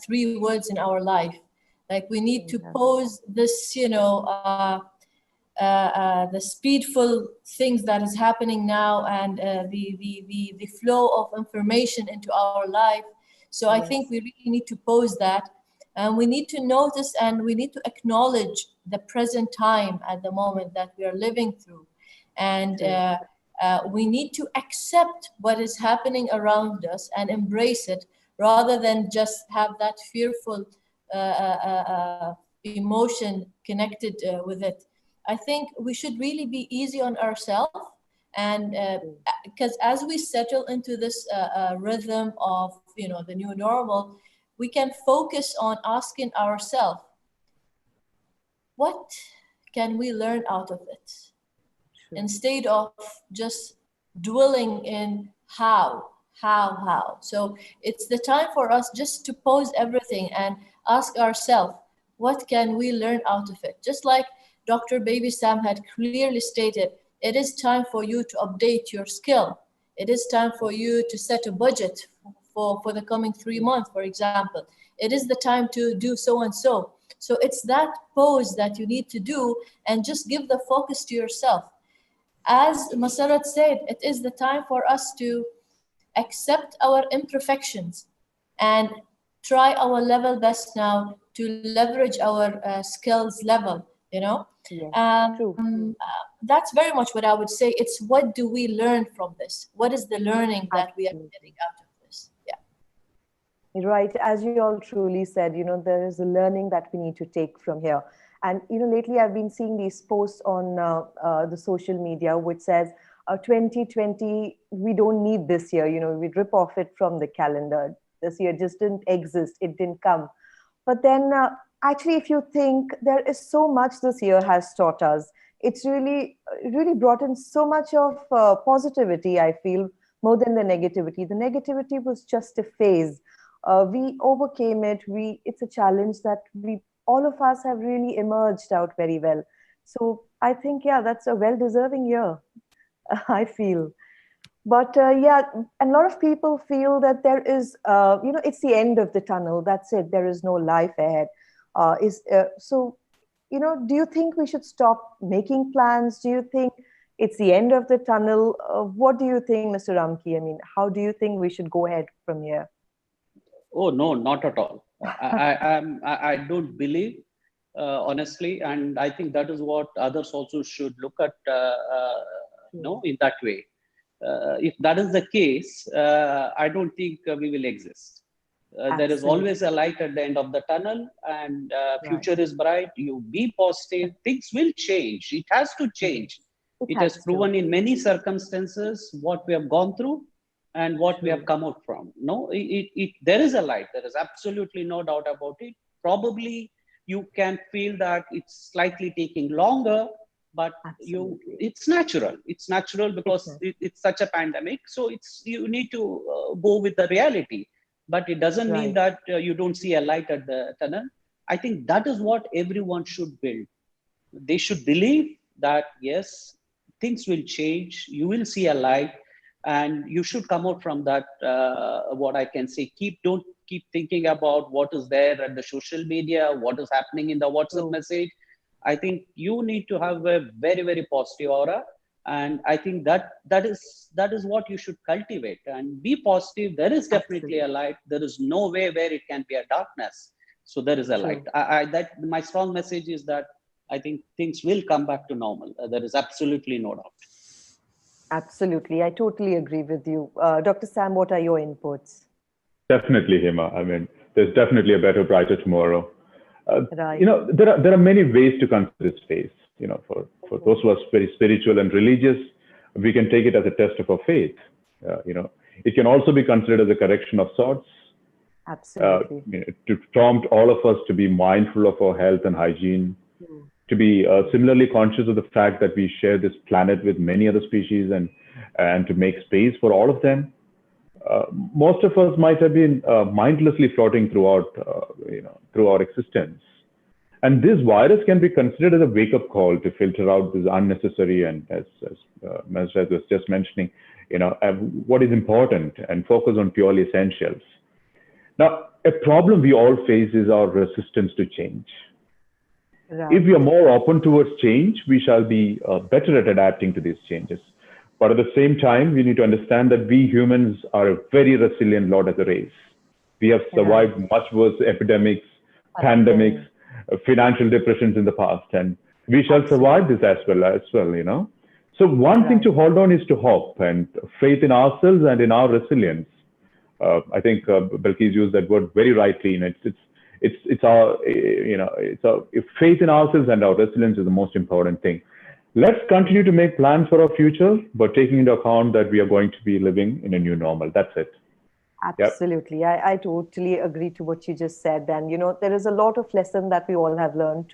3 words in our life. Like we need to yeah, pause this, the speedful things that is happening now and the flow of information into our life. So I think yes, we really need to pause that, and we need to notice and we need to acknowledge the present time at the moment that we are living through. And true. we need to accept what is happening around us and embrace it rather than just have that fearful emotion connected with it. I think we should really be easy on ourselves, and True. because as we settle into this rhythm of the new normal, we can focus on asking ourselves, what can we learn out of it, True. instead of just dwelling in How? So it's the time for us just to pause everything and ask ourselves, what can we learn out of it? Just like Dr. Baby Sam had clearly stated, it is time for you to update your skill. It is time for you to set a budget for the coming 3 months, for example. It is the time to do so and so. So it's that pause that you need to do, and just give the focus to yourself. As Massrat said, it is the time for us to accept our imperfections and try our level best now to leverage our skills level, you know. Yes, true. That's very much what I would say. It's what do we learn from this? What is the learning that we are Absolutely. getting out of this? Yeah. Right, as you all truly said, there is a learning that we need to take from here. And, lately I've been seeing these posts on the social media, which says, 2020, we don't need this year, we'd rip off it from the calendar. This year just didn't exist, it didn't come. But then actually, if you think, there is so much this year has taught us. It's really brought in so much of positivity, I feel, more than the negativity. The negativity was just a phase. We overcame it. It's a challenge that all of us have really emerged out very well. So I think, yeah, that's a well-deserving year, I feel. But yeah, a lot of people feel that there is, it's the end of the tunnel. That's it. There is no life ahead. So, do you think we should stop making plans? Do you think it's the end of the tunnel? What do you think, Mr. Ramki? I mean, how do you think we should go ahead from here? Oh, no, not at all. I don't believe, honestly, and I think that is what others also should look at, in that way. If that is the case, I don't think we will exist. There is always a light at the end of the tunnel, and future is bright. You be positive. Things will change. It has to change. It has proven in many circumstances what we have gone through and what we have come out from. No, there is a light. There is absolutely no doubt about it. Probably you can feel that it's slightly taking longer, but it's natural. It's natural because it's such a pandemic. So you need to go with the reality. But it doesn't mean that you don't see a light at the tunnel. I think that is what everyone should build. They should believe that, yes, things will change. You will see a light, and you should come out from that. What I can say, don't keep thinking about what is there at the social media, what is happening in the WhatsApp message. I think you need to have a very, very positive aura. And I think that is what you should cultivate and be positive. There is definitely a light. There is no way where it can be a darkness. So there is a light. That my strong message is that I think things will come back to normal. There is absolutely no doubt. Absolutely. I totally agree with you. Dr. Sam, what are your inputs? Definitely, Hema. I mean, there's definitely a better, brighter tomorrow. There are many ways to consider this phase. For those who are very spiritual and religious, we can take it as a test of our faith. It can also be considered as a correction of sorts. Absolutely. To prompt all of us to be mindful of our health and hygiene, to be similarly conscious of the fact that we share this planet with many other species, and to make space for all of them. Most of us might have been mindlessly floating throughout our existence. And this virus can be considered as a wake-up call to filter out this unnecessary, and as Massrat was just mentioning, what is important, and focus on purely essentials. Now, a problem we all face is our resistance to change. If we are more open towards change, we shall be better at adapting to these changes. But at the same time, we need to understand that we humans are a very resilient lot as a race. We have survived much worse epidemics, pandemics, financial depressions in the past, and we shall survive this as well. So one thing to hold on is to hope and faith in ourselves and in our resilience. I think Balqees used that word very rightly. It's our faith in ourselves and our resilience is the most important thing. Let's continue to make plans for our future, but taking into account that we are going to be living in a new normal. That's it. Absolutely. Yep. I totally agree to what you just said. And, there is a lot of lesson that we all have learned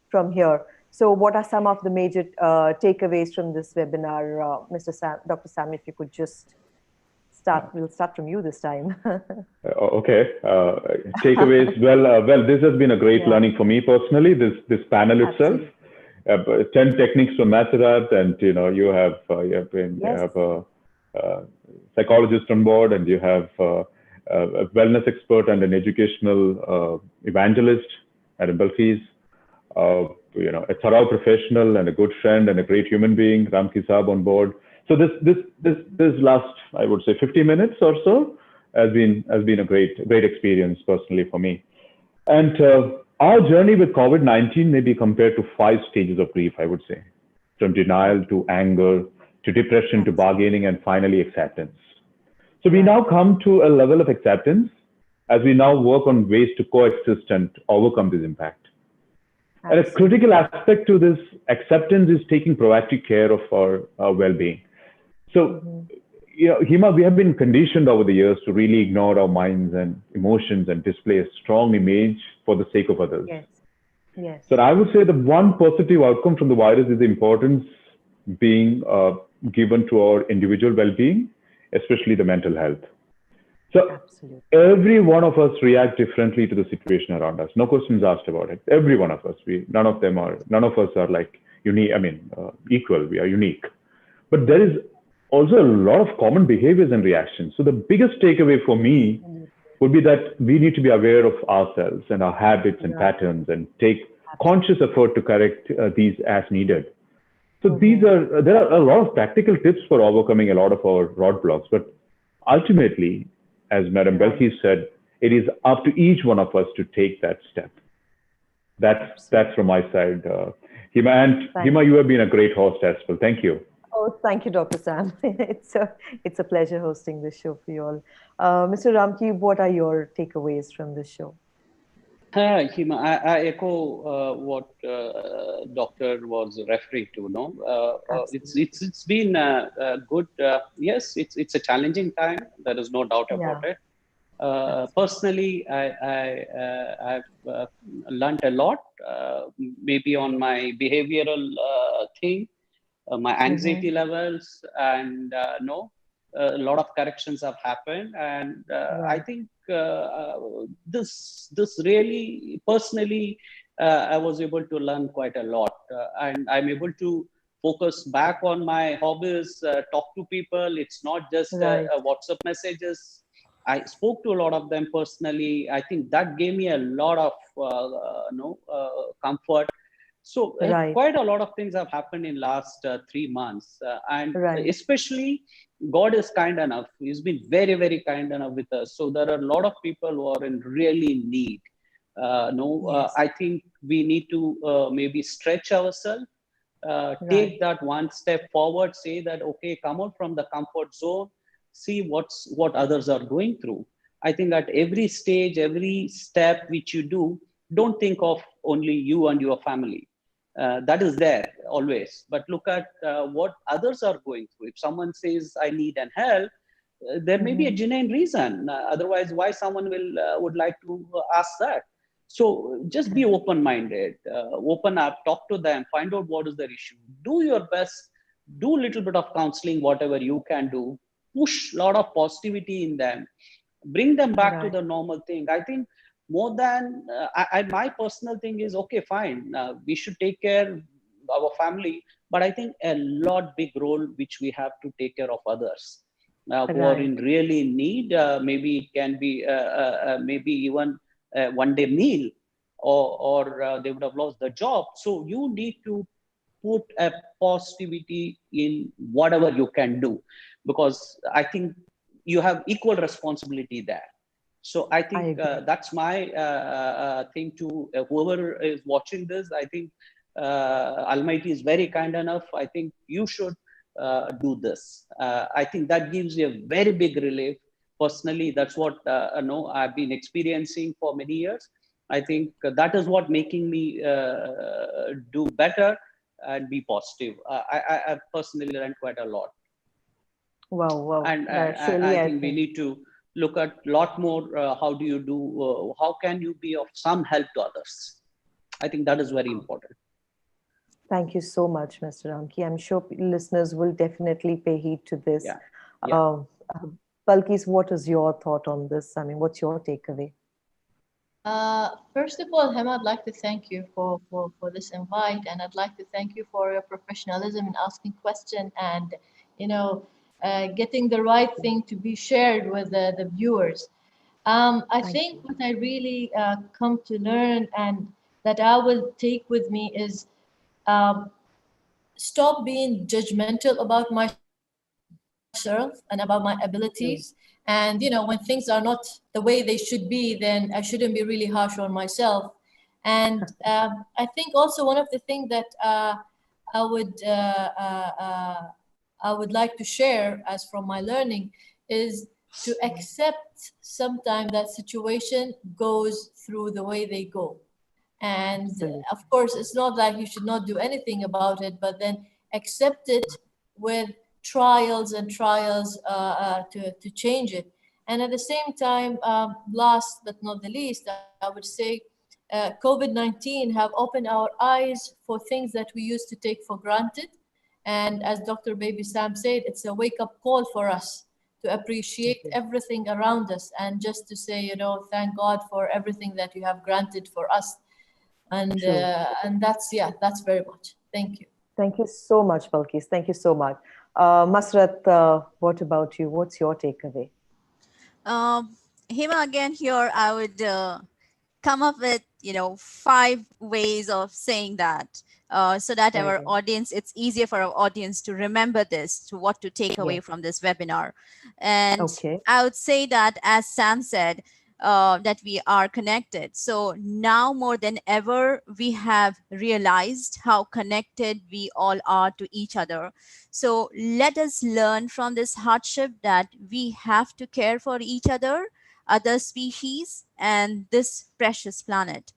from here. So what are some of the major takeaways from this webinar, Dr. Sam, if you could just We'll start from you this time. Okay. Takeaways. Well, this has been a great learning for me personally. This panel itself, 10 techniques from Massrat, and you have a psychologist on board, and you have a wellness expert and an educational evangelist at Balqees. A thorough professional and a good friend and a great human being, Ramkrishnan on board. So this last, I would say, 50 minutes or so has been a great experience personally for me. And our journey with COVID-19 may be compared to 5 stages of grief, I would say, from denial to anger to depression to bargaining and finally acceptance. So we now come to a level of acceptance as we now work on ways to coexist and overcome this impact. And a critical aspect to this acceptance is taking proactive care of our well-being. So, Hima, we have been conditioned over the years to really ignore our minds and emotions and display a strong image for the sake of others. Yes. So I would say the one positive outcome from the virus is the importance being given to our individual well-being, especially the mental health. So every one of us react differently to the situation around us. No questions asked about it. Every one of us. None of us are like unique. I mean, equal. We are unique. But there is also a lot of common behaviors and reactions. So the biggest takeaway for me would be that we need to be aware of ourselves and our habits and patterns and take conscious effort to correct these as needed. So there are a lot of practical tips for overcoming a lot of our roadblocks. But ultimately, as Madam Balqees said, it is up to each one of us to take that step. That's from my side. Hima, and Hima, you have been a great host as well. Thank you. Oh, thank you, Dr. Sam. It's a pleasure hosting this show for you all. Mr. Ramki, what are your takeaways from this show? Hima, I echo what Doctor was referring to. It's been good. Yes, it's a challenging time. There is no doubt about it. Personally, I've learned a lot. Maybe on my behavioral thing, my anxiety levels, and a lot of corrections have happened, and I think this really personally I was able to learn quite a lot, and I'm able to focus back on my hobbies, talk to people. It's not just WhatsApp messages. I spoke to a lot of them personally. I think that gave me a lot of comfort. So quite a lot of things have happened in last 3 months, and especially God is kind enough. He's been very, very kind enough with us. So there are a lot of people who are in really need. I think we need to maybe stretch ourselves, take that one step forward, say that, okay, come out from the comfort zone, see what others are going through. I think at every stage, every step which you do, don't think of only you and your family. That is there always, but look at what others are going through. If someone says, I need an help, there may be a genuine reason. Otherwise, why someone would like to ask that? So just be open-minded, open up, talk to them, find out what is their issue. Do your best, do a little bit of counseling, whatever you can do, push a lot of positivity in them, bring them back to the normal thing. I think more than my personal thing is, okay, fine, we should take care of our family, but I think a lot big role which we have to take care of others who are in really need. Maybe it can be maybe even a one-day meal, or they would have lost their job. So you need to put a positivity in whatever you can do, because I think you have equal responsibility there. So I think that's my thing to whoever is watching this. I think Almighty is very kind enough. I think you should do this. I think that gives you a very big relief. Personally, that's what I've been experiencing for many years. I think that is what making me do better and be positive. I personally learned quite a lot. Wow. And I think we need to look at a lot more. How do you do? How can you be of some help to others? I think that is very important. Thank you so much, Mr. Ramki. I'm sure listeners will definitely pay heed to this. Balqees, what is your thought on this? I mean, what's your takeaway? First of all, Hema, I'd like to thank you for this invite, and I'd like to thank you for your professionalism in asking questions and, getting the right thing to be shared with the viewers. I think what I really come to learn and that I will take with me is stop being judgmental about myself and about my abilities. And when things are not the way they should be, then I shouldn't be really harsh on myself. And I think also one of the things that I would I would like to share as from my learning is to accept sometimes that situation goes through the way they go. And of course, it's not like you should not do anything about it, but then accept it with trials and trials to change it. And at the same time, last but not the least, I would say COVID-19 have opened our eyes for things that we used to take for granted. And as Dr. Baby Sam said, it's a wake-up call for us to appreciate everything around us and just to say, thank God for everything that you have granted for us. And that's very much. Thank you. Thank you so much, Balqees. Thank you so much. Massrat, what about you? What's your takeaway? Hema, again here, I would come up with 5 ways of saying that, so that our audience, it's easier for our audience to remember this, to what to take away from this webinar. And I would say that, as Sam said, that we are connected. So now more than ever, we have realized how connected we all are to each other. So let us learn from this hardship that we have to care for each other species, and this precious planet.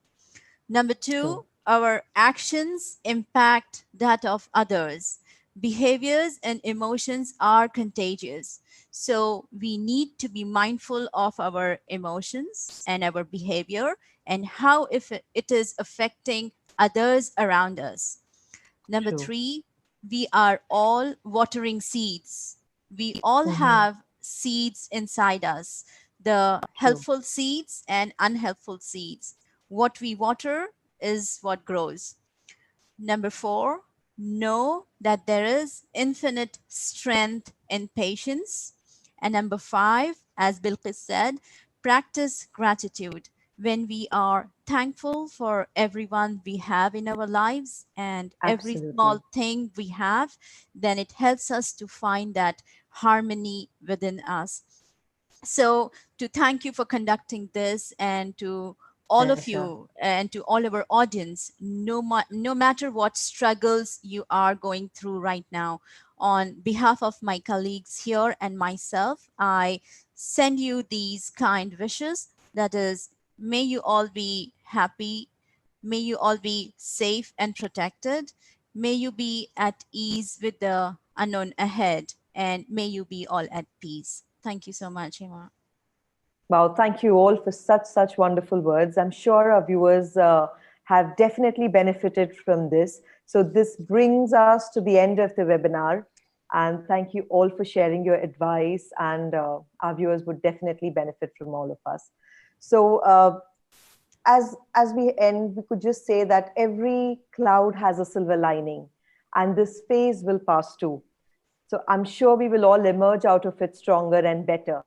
Number 2, our actions impact that of others. Behaviors and emotions are contagious. So we need to be mindful of our emotions and our behavior and how if it is affecting others around us. Number 3, we are all watering seeds. We all have seeds inside us, the helpful seeds and unhelpful seeds. What we water is what grows. Number 4, know that there is infinite strength in patience. And number 5, as Balqees said, practice gratitude. When we are thankful for everyone we have in our lives and every small thing we have, then it helps us to find that harmony within us. So to thank you for conducting this, and to all of you and to all our audience, no matter what struggles you are going through right now, on behalf of my colleagues here and myself, I send you these kind wishes. That is, may you all be happy. May you all be safe and protected. May you be at ease with the unknown ahead. And may you be all at peace. Thank you so much, Hema. Wow, thank you all for such wonderful words. I'm sure our viewers have definitely benefited from this. So this brings us to the end of the webinar. And thank you all for sharing your advice. And our viewers would definitely benefit from all of us. So as we end, we could just say that every cloud has a silver lining, and this phase will pass too. So I'm sure we will all emerge out of it stronger and better.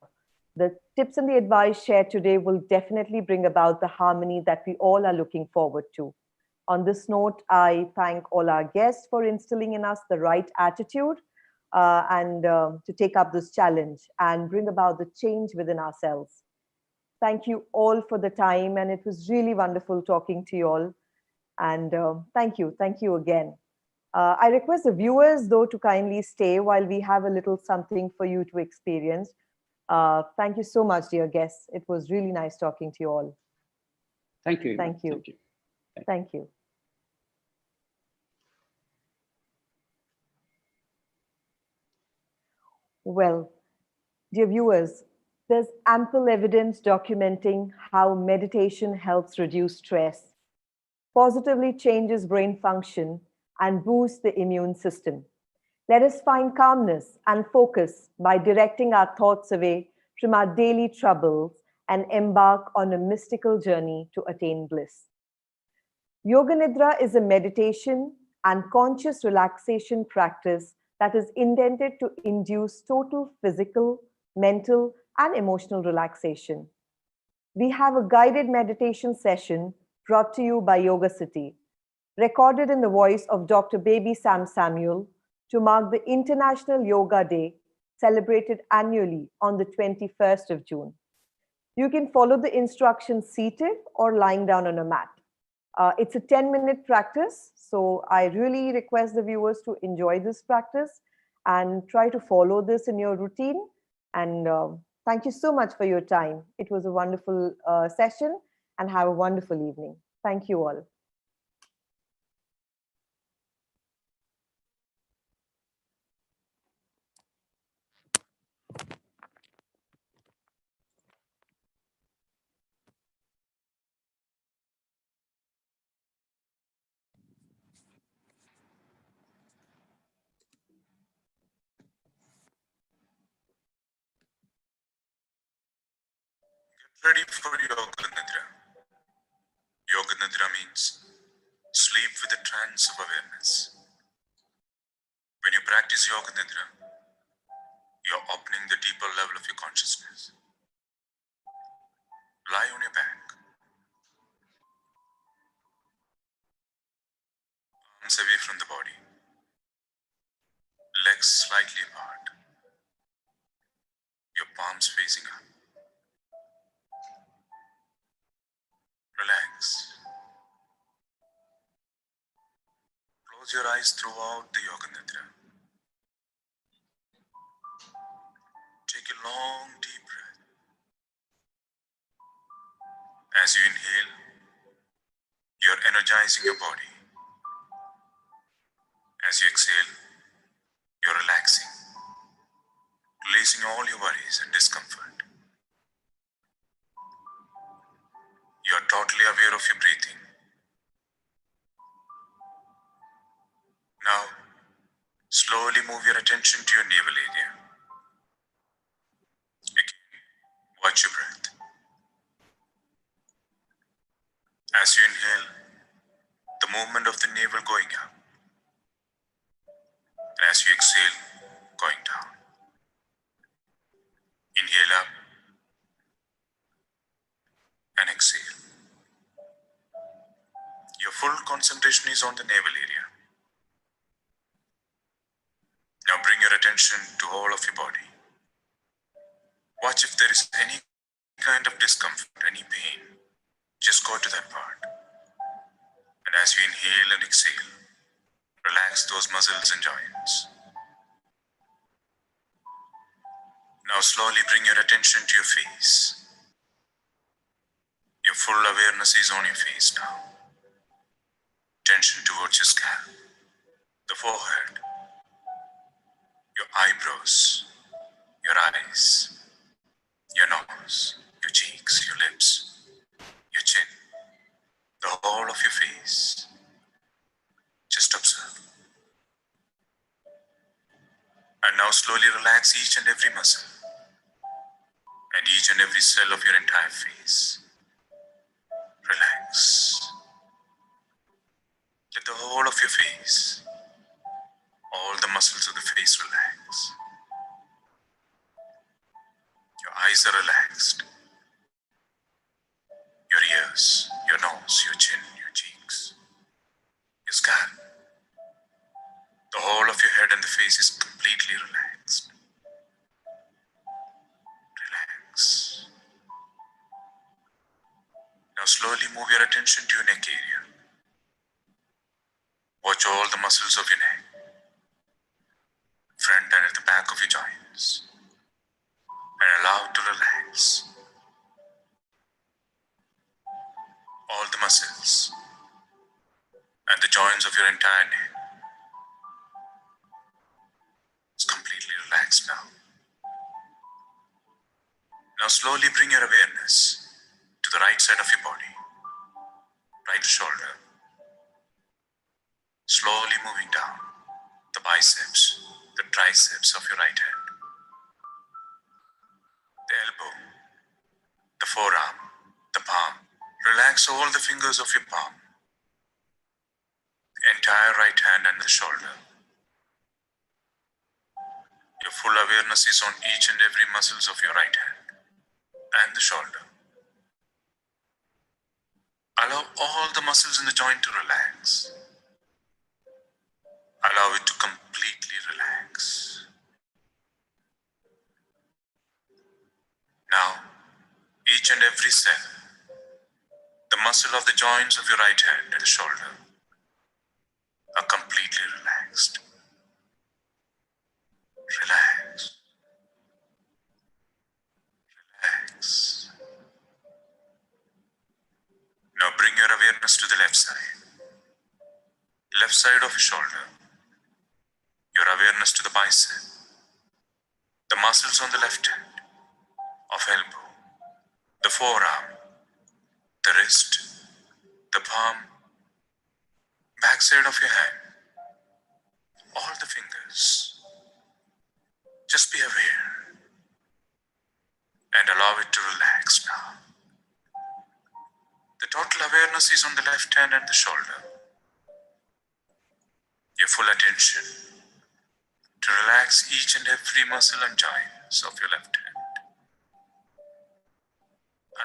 The tips and the advice shared today will definitely bring about the harmony that we all are looking forward to. On this note, I thank all our guests for instilling in us the right attitude and to take up this challenge and bring about the change within ourselves. Thank you all for the time, and it was really wonderful talking to you all. And thank you again. I request the viewers, though, to kindly stay while we have a little something for you to experience. Thank you so much, dear guests. It was really nice talking to you all. Thank you. Thank you. Thank you. Thank you. Well, dear viewers, there's ample evidence documenting how meditation helps reduce stress, positively changes brain function, and boosts the immune system. Let us find calmness and focus by directing our thoughts away from our daily troubles and embark on a mystical journey to attain bliss. Yoga Nidra is a meditation and conscious relaxation practice that is intended to induce total physical, mental, and emotional relaxation. We have a guided meditation session brought to you by Yoga City, recorded in the voice of Dr. Baby Sam Saamuel to mark the International Yoga Day celebrated annually on the 21st of June. You can follow the instructions seated or lying down on a mat. It's a 10-minute practice, so I really request the viewers to enjoy this practice and try to follow this in your routine. And thank you so much for your time. It was a wonderful session, and have a wonderful evening. Thank you all. Ready for Yoga Nidra. Yoga Nidra means sleep with a trance of awareness. When you practice Yoga Nidra, you're opening the deeper level of your consciousness. Lie on your back, arms away from the body, legs slightly apart, your palms facing up. Relax. Close your eyes throughout the Yoga Nidra. Take a long, deep breath. As you inhale, you're energizing your body. As you exhale, you're relaxing, releasing all your worries and discomfort. You're totally aware of your breathing. Now, slowly move your attention to your navel area. Again, watch your breath. As you inhale, the movement of the navel going up. And as you exhale, going down. Inhale up and exhale. Your full concentration is on the navel area. Now bring your attention to all of your body. Watch if there is any kind of discomfort, any pain. Just go to that part. And as you inhale and exhale, relax those muscles and joints. Now slowly bring your attention to your face. Your full awareness is on your face now. Tension towards your scalp, the forehead, your eyebrows, your eyes, your nose, your cheeks, your lips, your chin, the whole of your face. Just observe. And now slowly relax each and every muscle and each and every cell of your entire face. Relax. Let the whole of your face, all the muscles of the face relax. Your eyes are relaxed. Your ears, your nose, your chin, your cheeks, your scalp. The whole of your head and the face is completely relaxed. Relax. Now slowly move your attention to your neck area. Watch all the muscles of your neck, front and at the back of your joints, and allow to relax. All the muscles and the joints of your entire neck. It's completely relaxed now. Now slowly bring your awareness to the right side of your body, right shoulder. Slowly moving down the biceps, the triceps of your right hand, the elbow, the forearm, the palm. Relax all the fingers of your palm, the entire right hand and the shoulder. Your full awareness is on each and every muscles of your right hand and the shoulder. Allow all the muscles in the joint to relax. Allow it to completely relax. Now, each and every cell, the muscle of the joints of your right hand and the shoulder are completely relaxed. Relax. Relax. Now bring your awareness to the left side of your shoulder. Your awareness to the bicep, the muscles on the left hand of elbow, the forearm, the wrist, the palm, back side of your hand, all the fingers. Just be aware and allow it to relax now. The total awareness is on the left hand and the shoulder. Your full attention to relax each and every muscle and joints of your left hand.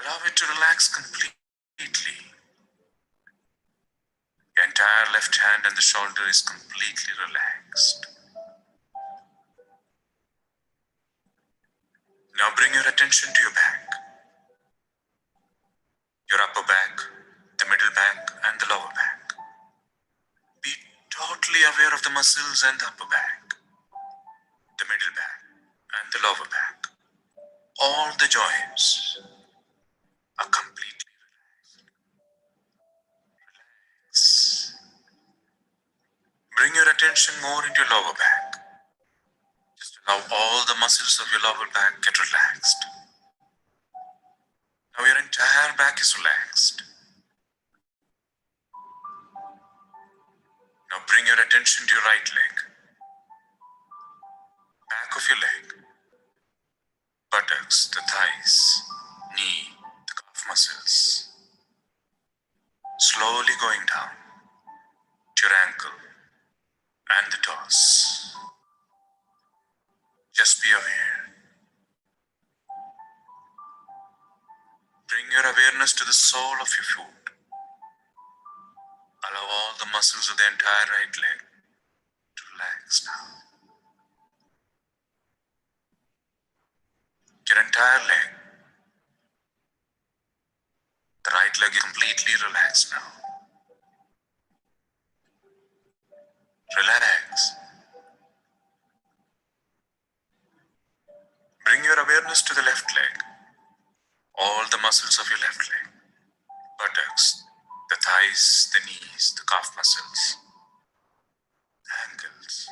Allow it to relax completely. Your entire left hand and the shoulder is completely relaxed. Now bring your attention to your back. Your upper back, the middle back, and the lower back. Be totally aware of the muscles and the upper back, the middle back, and the lower back. All the joints are completely relaxed. Bring your attention more into your lower back. Just allow all the muscles of your lower back get relaxed. Now your entire back is relaxed. Now bring your attention to your right leg, back of your leg, buttocks, the thighs, knee, the calf muscles. Slowly going down to your ankle and the toes. Just be aware. Bring your awareness to the sole of your foot. Allow all the muscles of the entire right leg to relax now. Your entire leg, the right leg is completely relaxed now. Relax. Bring your awareness to the left leg. All the muscles of your left leg, buttocks, the thighs, the knees, the calf muscles, ankles,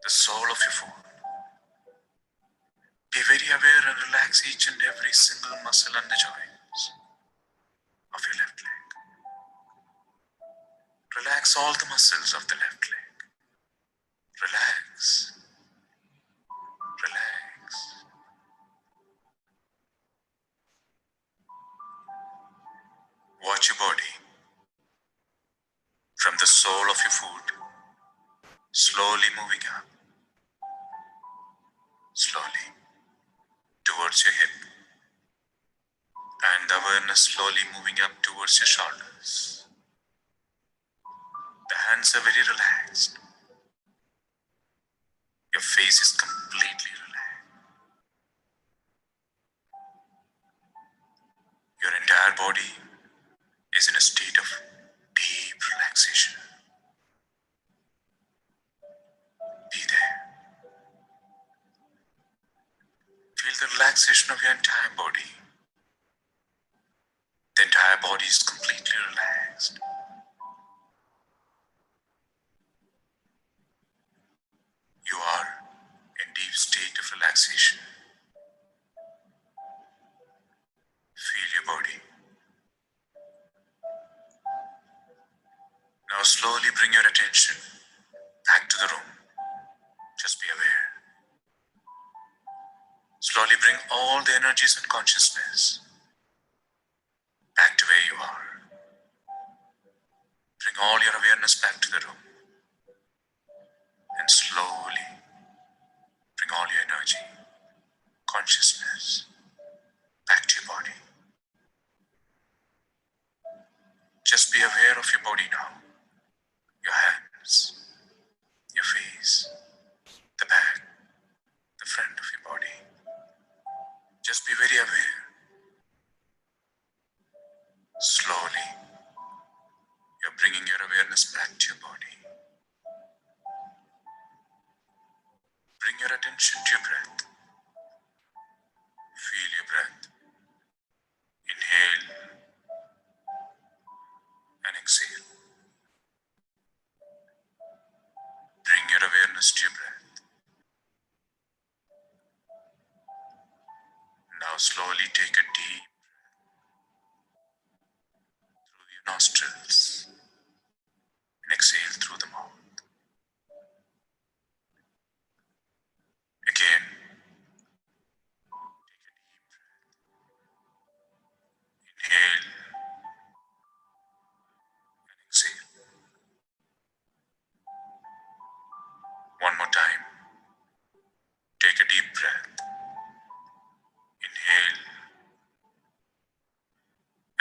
the sole of your foot. Be very aware and relax each and every single muscle and the joints of your left leg. Relax all the muscles of the left leg. Relax. Relax. Watch your body from the sole of your foot, slowly moving up, slowly towards your hip, and the awareness slowly moving up towards your shoulders. The hands are very relaxed. Your face is completely relaxed. Your entire body is in a state of deep relaxation. Be there. Feel the relaxation of your entire body. The entire body is completely relaxed. You are in deep state of relaxation. Feel your body. Now Now slowly bring your attention back to the room. Just be aware. Slowly bring all the energies and consciousness back to where you are. Bring all your awareness back to the room. And slowly bring all your energy, consciousness back to your body. Just be aware of your body now. Your hands, your face, the back, the front of your body. Just be very aware. Slowly, you're bringing your awareness back to your body. Bring your attention to your breath. Feel your breath. Inhale and exhale. Bring your awareness to your breath. Now slowly take a deep breath through your nostrils and exhale through the mouth. Again, take a deep breath. Inhale and exhale. One more time. Take a deep breath. Inhale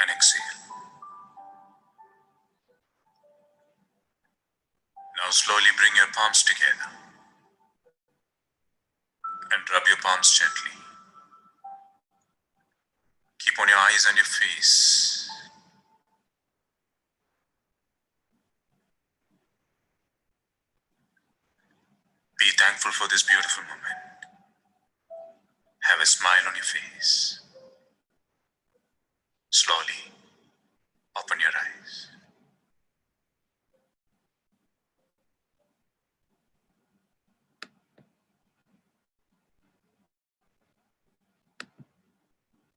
and exhale. Now slowly bring your palms together and rub your palms gently. Keep on your eyes and your face. Be thankful for this beautiful moment. Have a smile on your face.